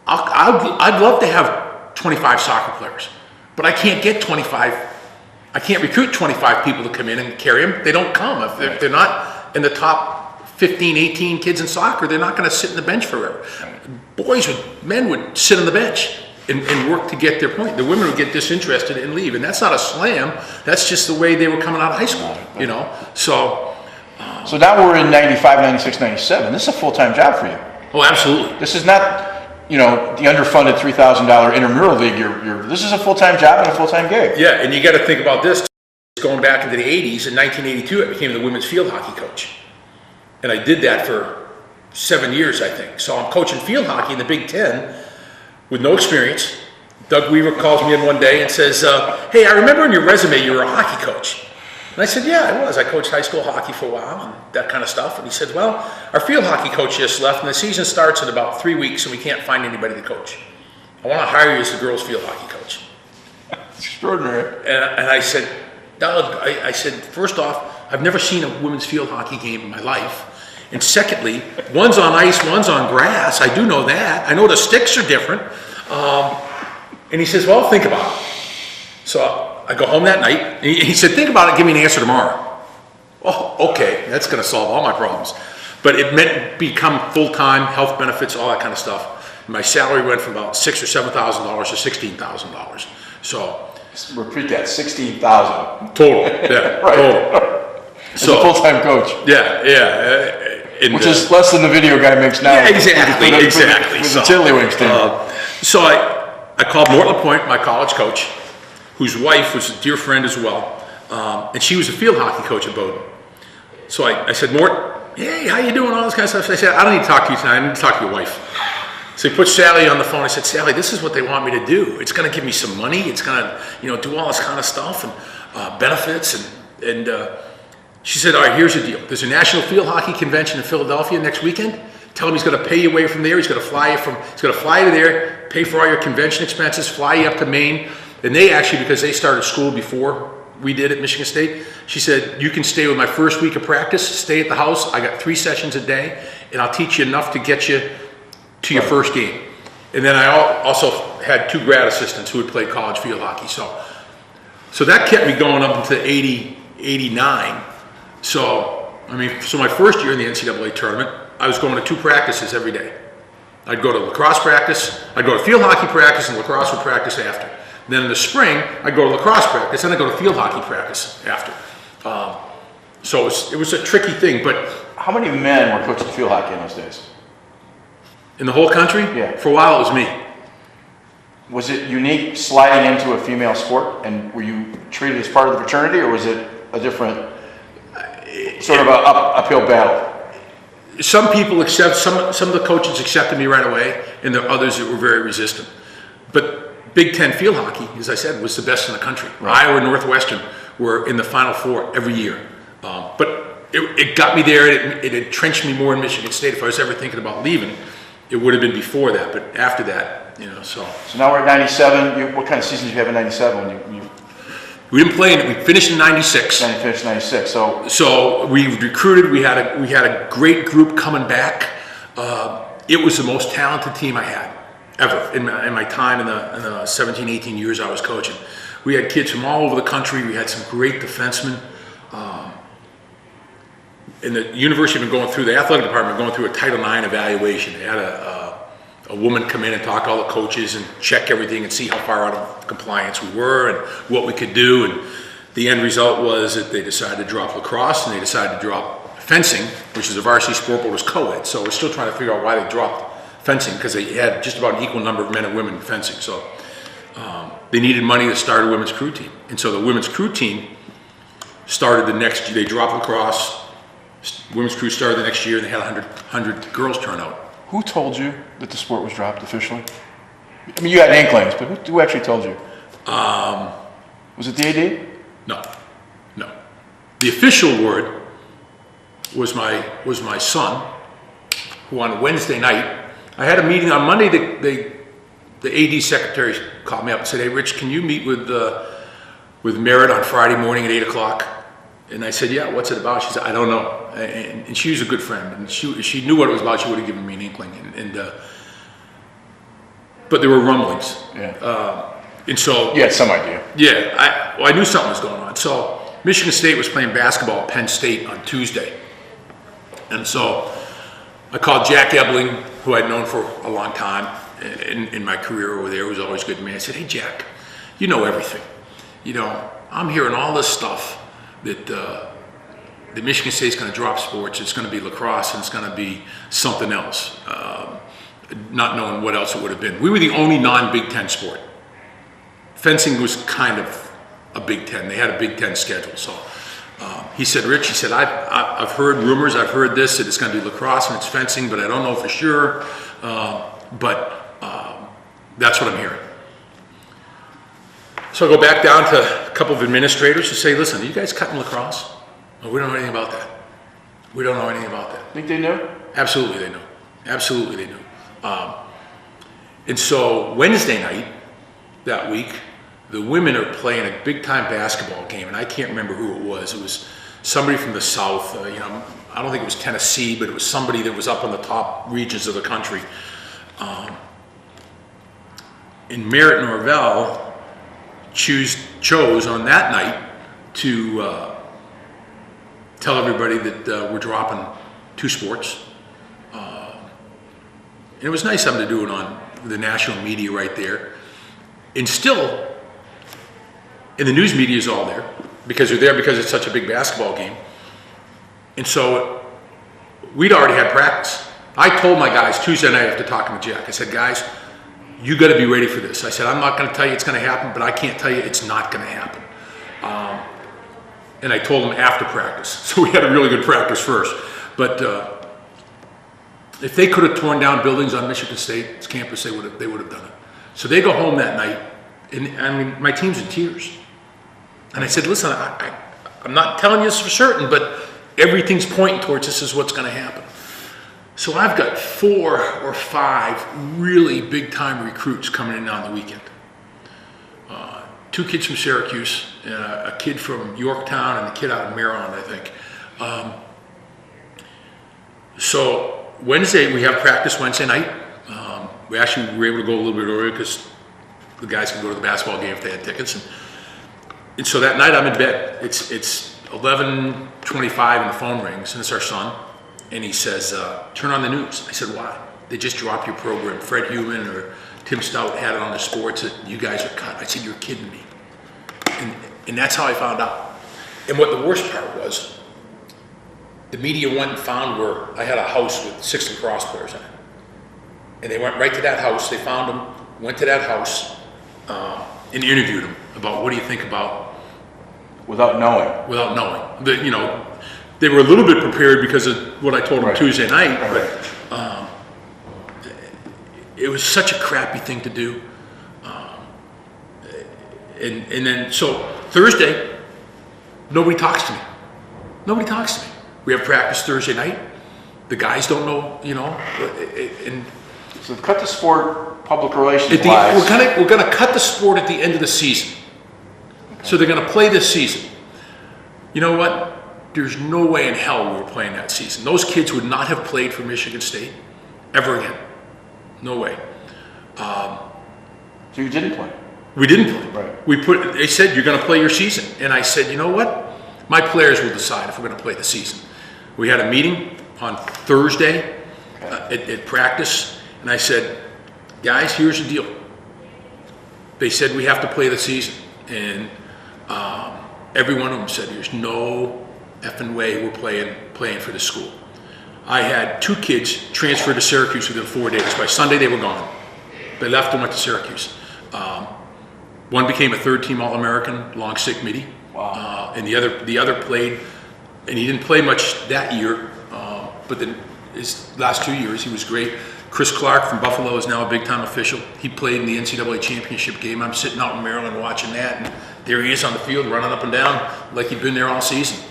I'd love to have 25 soccer players, but I can't get 25. I can't recruit 25 people to come in and carry them. They don't come. If they're not in the top 15, 18 kids in soccer, they're not going to sit in the bench forever. Men would sit on the bench and work to get their point. The women would get disinterested and leave. And that's not a slam. That's just the way they were coming out of high school, So now we're in 95, 96, 97. This is a full-time job for you. Oh, absolutely. This is not, the underfunded $3,000 intramural league. This is a full-time job and a full-time gig. Yeah, and you got to think about this. Going back into the 80s, in 1982, I became the women's field hockey coach. And I did that for 7 years, I think. So I'm coaching field hockey in the Big Ten with no experience. Doug Weaver calls me in one day and says, hey, I remember in your resume you were a hockey coach. And I said, yeah, I was. I coached high school hockey for a while and that kind of stuff. And he said, well, our field hockey coach just left and the season starts in about 3 weeks and we can't find anybody to coach. I want to hire you as the girls' field hockey coach. It's extraordinary. And I said, Doug, I said, first off, I've never seen a women's field hockey game in my life. And secondly, one's on ice, one's on grass. I do know that. I know the sticks are different. And he says, well, think about it. So I go home that night. And he said, think about it, give me an answer tomorrow. Oh, okay, that's going to solve all my problems. But it meant become full-time, health benefits, all that kind of stuff. My salary went from about $6,000 or $7,000 to $16,000. So repeat that, 16,000 total. Yeah, right. Total. So a full-time coach. Yeah. Which is less than the video guy makes now. Yeah, exactly. With the Tiddlywinks thing. So I called Mort LaPointe, my college coach, whose wife was a dear friend as well, and she was a field hockey coach at Bowdoin. So I said, Mort, hey, how you doing? All this kind of stuff. So I said, I don't need to talk to you tonight. I need to talk to your wife. So he put Sally on the phone. I said, Sally, this is what they want me to do. It's going to give me some money. It's going to, do all this kind of stuff and benefits and she said, all right, here's the deal. There's a National Field Hockey Convention in Philadelphia next weekend. Tell him he's going to pay you away from there. He's going to fly you there, pay for all your convention expenses, fly you up to Maine. And they actually, because they started school before we did at Michigan State, she said, you can stay with my first week of practice, stay at the house. I got 3 sessions a day, and I'll teach you enough to get you to your first game. And then I also had 2 grad assistants who had played college field hockey. So that kept me going up into 80, 89. So my first year in the NCAA tournament, I was going to 2 practices every day. I'd go to lacrosse practice, I'd go to field hockey practice, and lacrosse would practice after. And then in the spring, I'd go to lacrosse practice, and I'd go to field hockey practice after. So it was a tricky thing, but... How many men were coaching field hockey in those days? In the whole country? Yeah. For a while, it was me. Was it unique sliding into a female sport, and were you treated as part of the fraternity, or was it a different sort of a uphill battle? Some people some of the coaches accepted me right away, and there were others that were very resistant. But Big Ten field hockey, as I said, was the best in the country. Right. Iowa and Northwestern were in the Final Four every year. But it got me there. It entrenched me more in Michigan State. If I was ever thinking about leaving, it would have been before that. But after that, So now we're at 97. What kind of season did you have in 97? We didn't play in it. We finished in 96. And you finished in 96. So we recruited. We had a great group coming back. It was the most talented team I had ever in my time in the 17, 18 years I was coaching. We had kids from all over the country. We had some great defensemen. And the university had been going through, the athletic department going through a Title IX evaluation. They had a woman come in and talk to all the coaches and check everything and see how far out of compliance we were and what we could do. And the end result was that they decided to drop lacrosse and they decided to drop fencing, which is a varsity sport, but was co-ed. So we're still trying to figure out why they dropped fencing, because they had just about an equal number of men and women in fencing. So they needed money to start a women's crew team. And so the women's crew team started the next year. They dropped lacrosse. Women's crew started the next year, and they had 100 girls turn out. Who told you that the sport was dropped officially? I mean, you had inklings, but who actually told you? Was it the AD? No. The official word was my son, who on Wednesday night, I had a meeting on Monday. The AD secretary called me up and said, "Hey, Rich, can you meet with Merritt on Friday morning at 8 o'clock?" And I said, "Yeah, what's it about?" She said, "I don't know." And she was a good friend, and she knew what it was about. She would have given me an inkling. But there were rumblings. Yeah. And so you had some idea. Yeah, I knew something was going on. So Michigan State was playing basketball at Penn State on Tuesday, and so I called Jack Ebling, who I'd known for a long time in my career over there. Who was always good to me. I said, "Hey, Jack, you know everything. I'm hearing all this stuff that Michigan State's going to drop sports. It's going to be lacrosse, and it's going to be something else." Not knowing what else it would have been. We were the only non-Big Ten sport. Fencing was kind of a Big Ten. They had a Big Ten schedule. So he said, "Rich," he said, I've heard rumors, I've heard this, that it's going to be lacrosse and it's fencing, but I don't know for sure. But that's what I'm hearing. So I go back down to a couple of administrators and say, "Listen, are you guys cutting lacrosse?" "Oh, we don't know anything about that. We don't know anything about that." Think they knew? Absolutely they knew. Absolutely they knew. And so Wednesday night that week, the women are playing a big-time basketball game, and I can't remember who it was. It was somebody from the South. I don't think it was Tennessee, but it was somebody that was up in the top regions of the country. And Merritt Norvell chose on that night to tell everybody that we're dropping 2 sports. And it was nice of them to do it on the national media right there. And still, and the news media is all there because they're there because it's such a big basketball game. And so we'd already had practice. I told my guys Tuesday night after talking to Jack, I said, "Guys, you got to be ready for this." I said, "I'm not going to tell you it's going to happen, but I can't tell you it's not going to happen." And I told them after practice. So we had a really good practice first. But if they could have torn down buildings on Michigan State's campus, they would have done it. So they go home that night, and my team's in tears. And I said, "Listen, I'm not telling you this for certain, but everything's pointing towards this is what's going to happen." So I've got 4 or 5 really big time recruits coming in on the weekend. 2 kids from Syracuse, a kid from Yorktown, and a kid out of Maryland, I think. So Wednesday, we have practice Wednesday night. We actually were able to go a little bit earlier because the guys can go to the basketball game if they had tickets. And so that night I'm in bed. It's 11:25 and the phone rings, and it's our son. And he says, turn on the news. I said, why? They just dropped your program. Fred Heumann or Tim Stout had it on the sports that you guys are cut. I said, you're kidding me. And that's how I found out. And what the worst part was, the media went and found where I had a house with 6 lacrosse players in it. And they went right to that house. They found them, went to that house, and interviewed them about what do you think about. Without knowing. Without knowing. They were a little bit prepared because of what I told them Tuesday night, but it was such a crappy thing to do. And then, so Thursday, nobody talks to me. Nobody talks to me. We have practice Thursday night. The guys don't know, and So cut the sport, public relations we're gonna cut the sport at the end of the season. Okay. So they're gonna play this season. You know what? There's no way in hell we were playing that season. Those kids would not have played for Michigan State ever again. No way. So you didn't play? We didn't play. Right. They said, you're gonna play your season. And I said, you know what? My players will decide if we're gonna play the season. We had a meeting on Thursday at practice, and I said, guys, here's the deal. They said we have to play the season. And every one of them said, there's no effing way we're playing for the school. I had 2 kids transfer to Syracuse within 4 days. By Sunday, they were gone. They left and went to Syracuse. One became a 3rd-team All-American, long stick midi. Wow. And the other played, and he didn't play much that year, but then his last 2 years, he was great. Chris Clark from Buffalo is now a big-time official. He played in the NCAA championship game. I'm sitting out in Maryland watching that, and there he is on the field running up and down like he'd been there all season.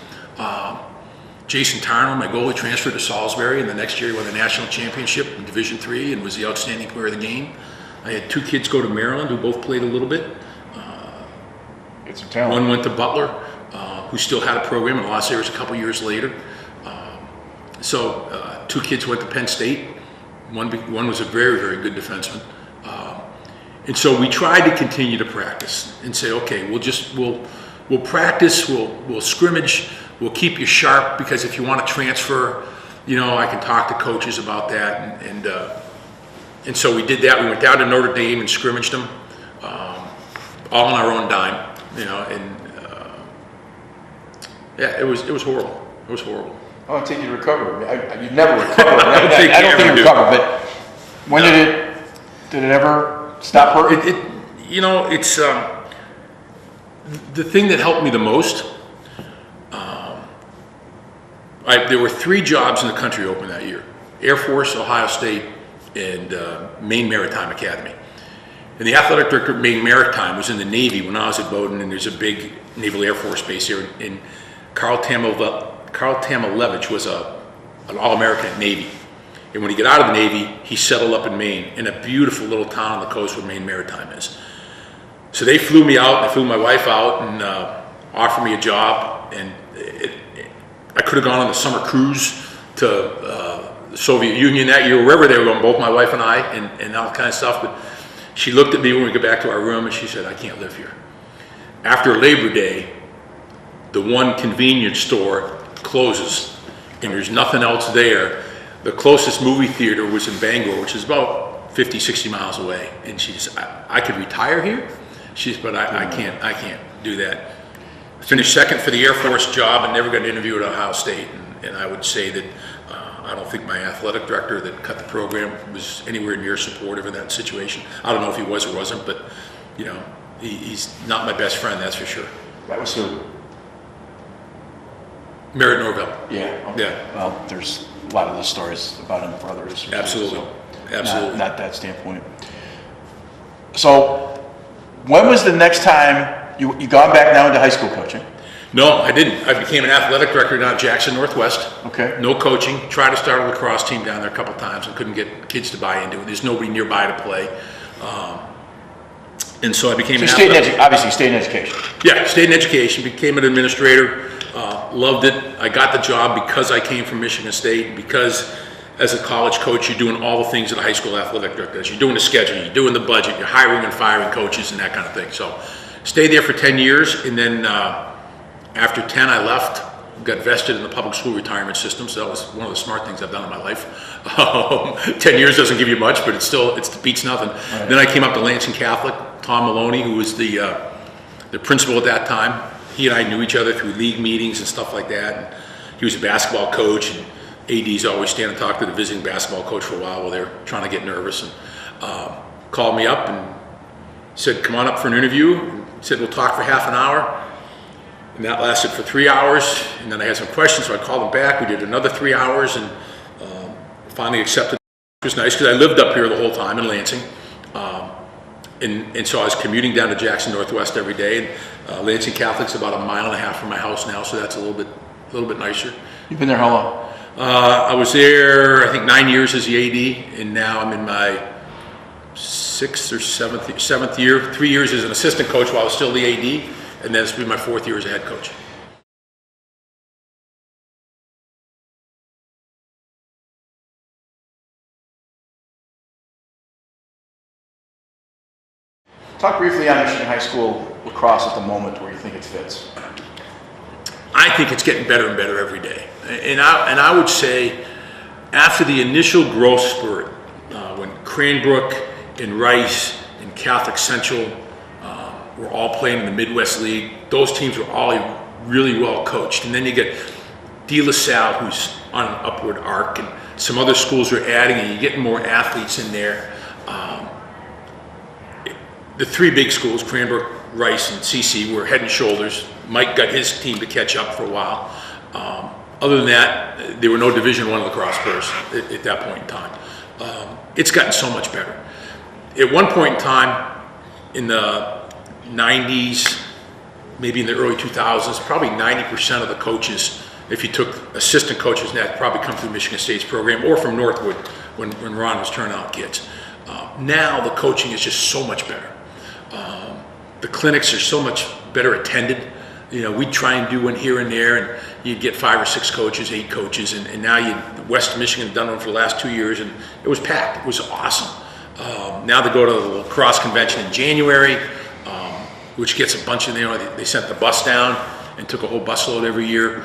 Jason Tarnow, my goalie, transferred to Salisbury, and the next year he won the national championship in Division III and was the outstanding player of the game. I had 2 kids go to Maryland who both played a little bit. It's a talent. One went to Butler, who still had a program in Los Angeles a couple years later. 2 kids went to Penn State. One was a very, very good defenseman. And so we tried to continue to practice and say, okay, we'll practice, we'll scrimmage, we'll keep you sharp, because if you want to transfer, I can talk to coaches about that. And so we did that. We went down to Notre Dame and scrimmaged them, all on our own dime, it was horrible. It was horrible. I want to take you to recover. You never recover. I don't think you recover. But when did it ever stop hurting? It's the thing that helped me the most. There were 3 jobs in the country open that year: Air Force, Ohio State, and Maine Maritime Academy. And the athletic director of Maine Maritime was in the Navy when I was at Bowdoin, and there's a big Naval Air Force base here. And Carl Tamalevich was an All-American at Navy. And when he got out of the Navy, he settled up in Maine, in a beautiful little town on the coast where Maine Maritime is. So they flew me out, and I flew my wife out, and offered me a job. And I could have gone on the summer cruise to the Soviet Union that year, wherever they were going, both my wife and I, and all kind of stuff. But she looked at me when we got back to our room, and she said, I can't live here. After Labor Day, the one convenience store closes, and there's nothing else there. The closest movie theater was in Bangor, which is about 50, 60 miles away. And she said, I could retire here? She said, but I can't do that. I finished 2nd for the Air Force job and never got an interview at Ohio State. And I would say that I don't think my athletic director that cut the program was anywhere near supportive of that situation. I don't know if he was or wasn't, but he's not my best friend, that's for sure. That was who? Merritt Norvell. Yeah. Okay. Yeah. Well, there's a lot of those stories about him brothers. Absolutely. So Absolutely. Not that standpoint. So when was the next time you gone back now into high school coaching? No, I didn't. I became an athletic director down at Jackson Northwest. Okay. No coaching. Tried to start a lacrosse team down there a couple times and couldn't get kids to buy into it. There's nobody nearby to play. And so I became obviously stayed in education. Yeah, stayed in education, became an administrator, loved it. I got the job because I came from Michigan State, because as a college coach, you're doing all the things that a high school athletic director does. You're doing the schedule, you're doing the budget, you're hiring and firing coaches and that kind of thing. So stayed there for 10 years, and then after 10, I left, got vested in the public school retirement system, so that was one of the smart things I've done in my life. 10 years doesn't give you much, but it beats nothing. Right. Then I came up to Lansing Catholic. Tom Maloney, who was the principal at that time, he and I knew each other through league meetings and stuff like that. And he was a basketball coach, and ADs always stand and talk to the visiting basketball coach for a while they're trying to get nervous. And called me up and said, come on up for an interview. And said, we'll talk for half an hour. And that lasted for 3 hours. And then I had some questions, so I called him back. We did another 3 hours and finally accepted. It was nice because I lived up here the whole time in Lansing. And so I was commuting down to Jackson Northwest every day. And Lansing Catholic's about 1.5 miles from my house now, so that's a little bit nicer. You've been there how long? I was there, I think, 9 years as the AD, and now I'm in my 6th or 7th year. 3 years as an assistant coach while I was still the AD, and then it's been my 4th year as a head coach. Talk briefly on Michigan High School lacrosse at the moment, where you think it fits. I think it's getting better and better every day. And I would say after the initial growth spurt, when Cranbrook and Rice and Catholic Central were all playing in the Midwest League, those teams were all really well coached. And then you get De La Salle, who's on an upward arc, and some other schools are adding, and you're getting more athletes in there. The three big schools, Cranbrook, Rice, and CC, were head and shoulders. Mike got his team to catch up for a while. Other than that, there were no Division I lacrosse players at that point in time. It's gotten so much better. At one point in time, in the 90s, maybe in the early 2000s, probably 90% of the coaches, if you took assistant coaches, that probably come through Michigan State's program or from Northwood when Ron was turning out kids. Now the coaching is just so much better. The clinics are so much better attended. You know, we try and do one here and there, and you'd get 5 or 6 coaches, 8 coaches, and now West Michigan had done one for the last 2 years, and it was packed. It was awesome. Now they go to the lacrosse convention in January, which gets a bunch of, they sent the bus down and took a whole busload every year.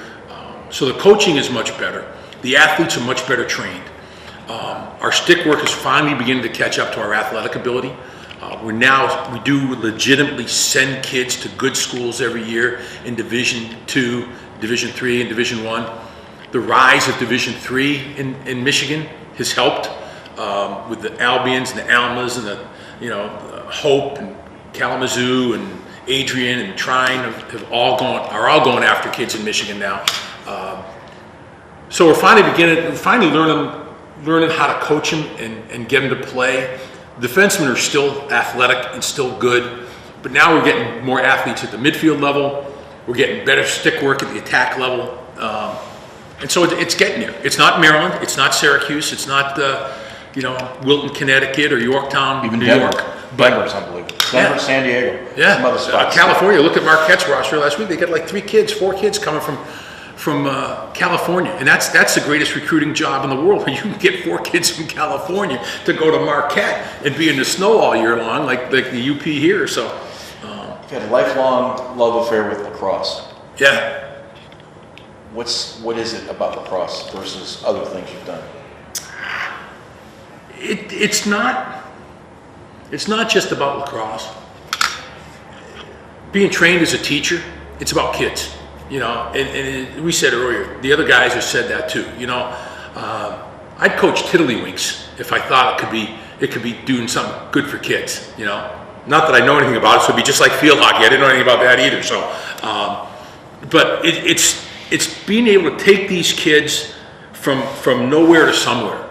So the coaching is much better. The athletes are much better trained. Our stick work is finally beginning to catch up to our athletic ability. We do legitimately send kids to good schools every year in Division II, Division III, and Division I. The rise of Division III in Michigan has helped with the Albions and the Almas and the Hope and Kalamazoo and Adrian and Trine are all going after kids in Michigan now. So we're finally learning how to coach them and get them to play. Defensemen are still athletic and still good, but now we're getting more athletes at the midfield level. We're getting better stick work at the attack level. And so it's getting there. It's not Maryland. It's not Syracuse. It's not, Wilton, Connecticut or Yorktown, even New Denver. York. Denver's unbelievable. Denver, San Diego. Yeah. Some other spots. California. Look at Marquette's roster last week. They got like 4 kids coming from California, and that's the greatest recruiting job in the world. You can get 4 kids from California to go to Marquette and be in the snow all year long, like the UP here. So you've had a lifelong love affair with lacrosse. Yeah. What is it about lacrosse versus other things you've done? It's not just about lacrosse. Being trained as a teacher, it's about kids. And we said earlier, the other guys have said that too. I'd coach tiddlywinks if I thought it could be doing something good for kids. Not that I know anything about it, so it'd be just like field hockey. I didn't know anything about that either. So, but it's being able to take these kids from nowhere to somewhere,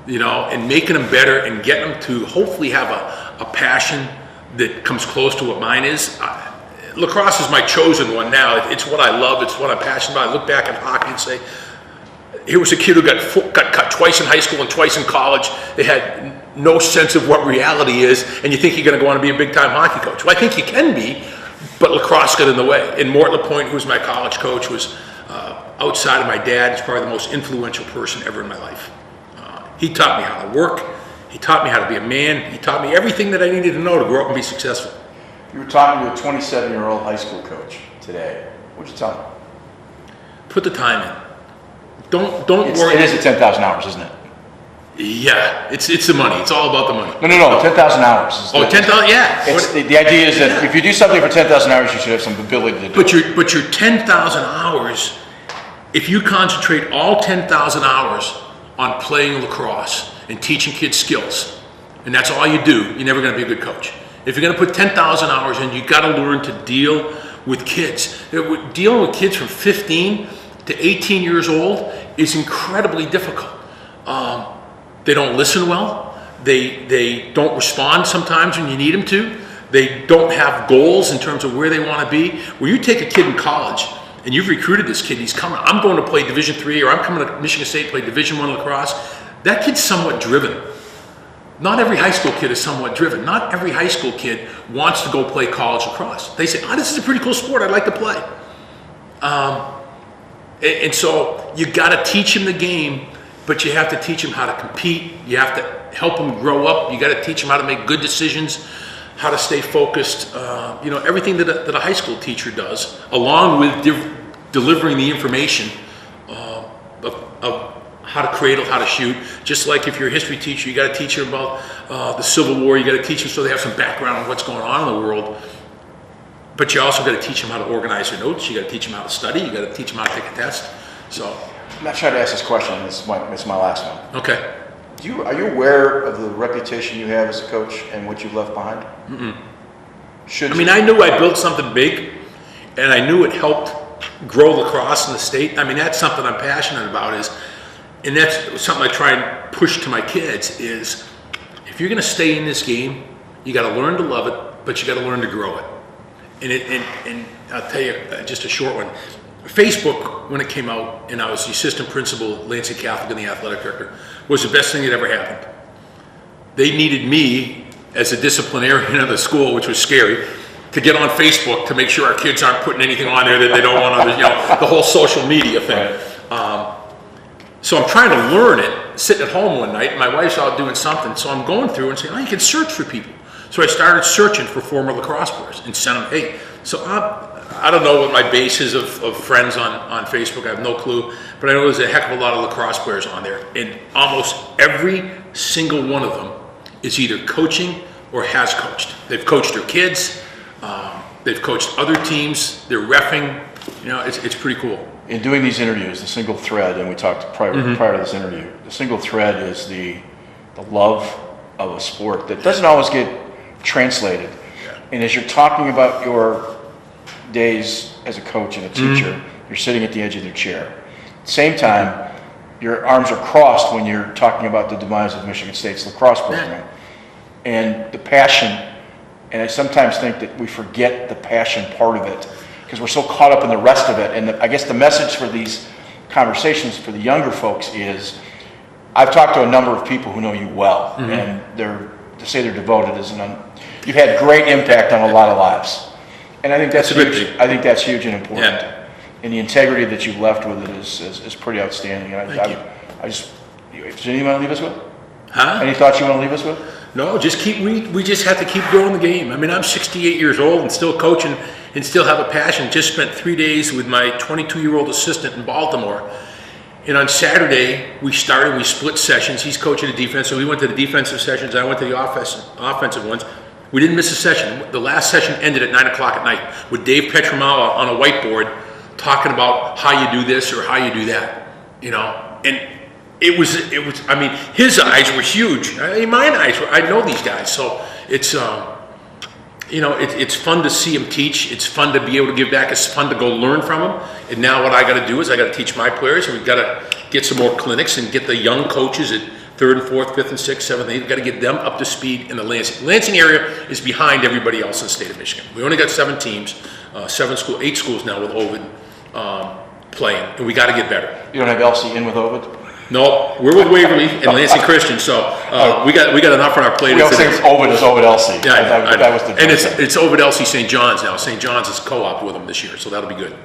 and making them better and getting them to hopefully have a passion that comes close to what mine is. lacrosse is my chosen one now. It's what I love. It's what I'm passionate about. I look back at hockey and say, here was a kid who got cut twice in high school and twice in college. They had no sense of what reality is, and you think you're going to go on to be a big-time hockey coach. Well, I think you can be, but lacrosse got in the way. And Mort LaPointe, who was my college coach, was outside of my dad, he's probably the most influential person ever in my life. He taught me how to work. He taught me how to be a man. He taught me everything that I needed to know to grow up and be successful. You were talking to a 27-year-old high school coach today. What'd you tell him? Put the time in. Don't worry. It is at 10,000 hours, isn't it? Yeah, it's the money. It's all about the money. No, 10,000 hours. Oh, 10,000, yeah. The idea is that if you do something for 10,000 hours, you should have some ability to do it. But your 10,000 hours, if you concentrate all 10,000 hours on playing lacrosse and teaching kids skills, and that's all you do, you're never going to be a good coach. If you're going to put 10,000 hours in, you got to learn to deal with kids. Dealing with kids from 15 to 18 years old is incredibly difficult. They don't listen well. They don't respond sometimes when you need them to. They don't have goals in terms of where they want to be. Where you take a kid in college and you've recruited this kid, he's coming, I'm going to play Division III, or I'm coming to Michigan State, play Division I lacrosse. That kid's somewhat driven. Not every high school kid is somewhat driven. Not every high school kid wants to go play college lacrosse. They say, this is a pretty cool sport, I'd like to play. And so you got to teach him the game, but you have to teach him how to compete. You have to help him grow up. You got to teach him how to make good decisions, how to stay focused. Everything that a high school teacher does, along with delivering the information of how to cradle, how to shoot. Just like if you're a history teacher, you got to teach them about the Civil War. You got to teach them so they have some background on what's going on in the world. But you also got to teach them how to organize their notes. You got to teach them how to study. You got to teach them how to take a test. So, I'm not trying to ask this question. It's my last one. Okay. Are you aware of the reputation you have as a coach and what you've left behind? Mm-mm. I knew I built something big, and I knew it helped grow lacrosse in the state. That's something I'm passionate about. And that's something I try and push to my kids is, if you're going to stay in this game, you got to learn to love it, but you got to learn to grow it. And I'll tell you just a short one. Facebook, when it came out, and I was the assistant principal at Lansing Catholic and the athletic director, was the best thing that ever happened. They needed me as a disciplinarian of the school, which was scary, to get on Facebook to make sure our kids aren't putting anything on there that they don't want others, the whole social media thing. So I'm trying to learn it, sitting at home one night, and my wife's out doing something, so I'm going through and saying, you can search for people. So I started searching for former lacrosse players and sent them, hey. So I don't know what my base is of friends on Facebook. I have no clue. But I know there's a heck of a lot of lacrosse players on there. And almost every single one of them is either coaching or has coached. They've coached their kids. They've coached other teams. They're reffing. It's pretty cool. In doing these interviews, the single thread, and we talked prior to this interview, the single thread is the love of a sport that doesn't always get translated. Yeah. And as you're talking about your days as a coach and a teacher, you're sitting at the edge of their chair. At the same time, your arms are crossed when you're talking about the demise of Michigan State's lacrosse program. And the passion, and I sometimes think that we forget the passion part of it because we're so caught up in the rest of it. And I guess the message for these conversations for the younger folks is, I've talked to a number of people who know you well, and to say they're devoted you've had great impact on a lot of lives. And I think that's huge. I think that's huge and important. Yeah. And the integrity that you've left with it is pretty outstanding. Thank you. Is there anything you want to leave us with? Huh? Any thoughts you want to leave us with? No, we just have to keep growing the game. I'm 68 years old and still coaching and still have a passion. Just spent 3 days with my 22-year-old assistant in Baltimore. And on Saturday, we split sessions. He's coaching the defense, so we went to the defensive sessions. I went to the offensive ones. We didn't miss a session. The last session ended at 9 o'clock at night with Dave Petramala on a whiteboard talking about how you do this or how you do that, And it was. His eyes were huge. Mine eyes were. I know these guys, so it's it's fun to see him teach. It's fun to be able to give back. It's fun to go learn from him. And now what I got to do is I got to teach my players, and we've got to get some more clinics and get the young coaches at 3rd and 4th, 5th and 6th, 7th, 8th. We've got to get them up to speed in the Lansing. Lansing area is behind everybody else in the state of Michigan. We only got 7 teams. 8 schools now with Ovid playing, and we got to get better. You don't have LC in with Ovid? No, we're with Waverly and Lansing Christian, so we got enough on our plate. We don't think Ovid is Ovid LC. Yeah, I know. That was the And it's Ovid LC St. John's now. St. John's is co-op with them this year, so that'll be good.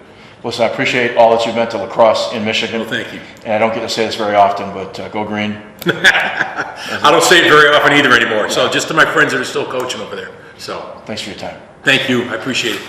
Listen, I appreciate all that you've meant to lacrosse in Michigan. Well, thank you. And I don't get to say this very often, but go green. I don't say it very often either anymore, so just to my friends that are still coaching over there. So Thanks for your time. thank you, I appreciate it.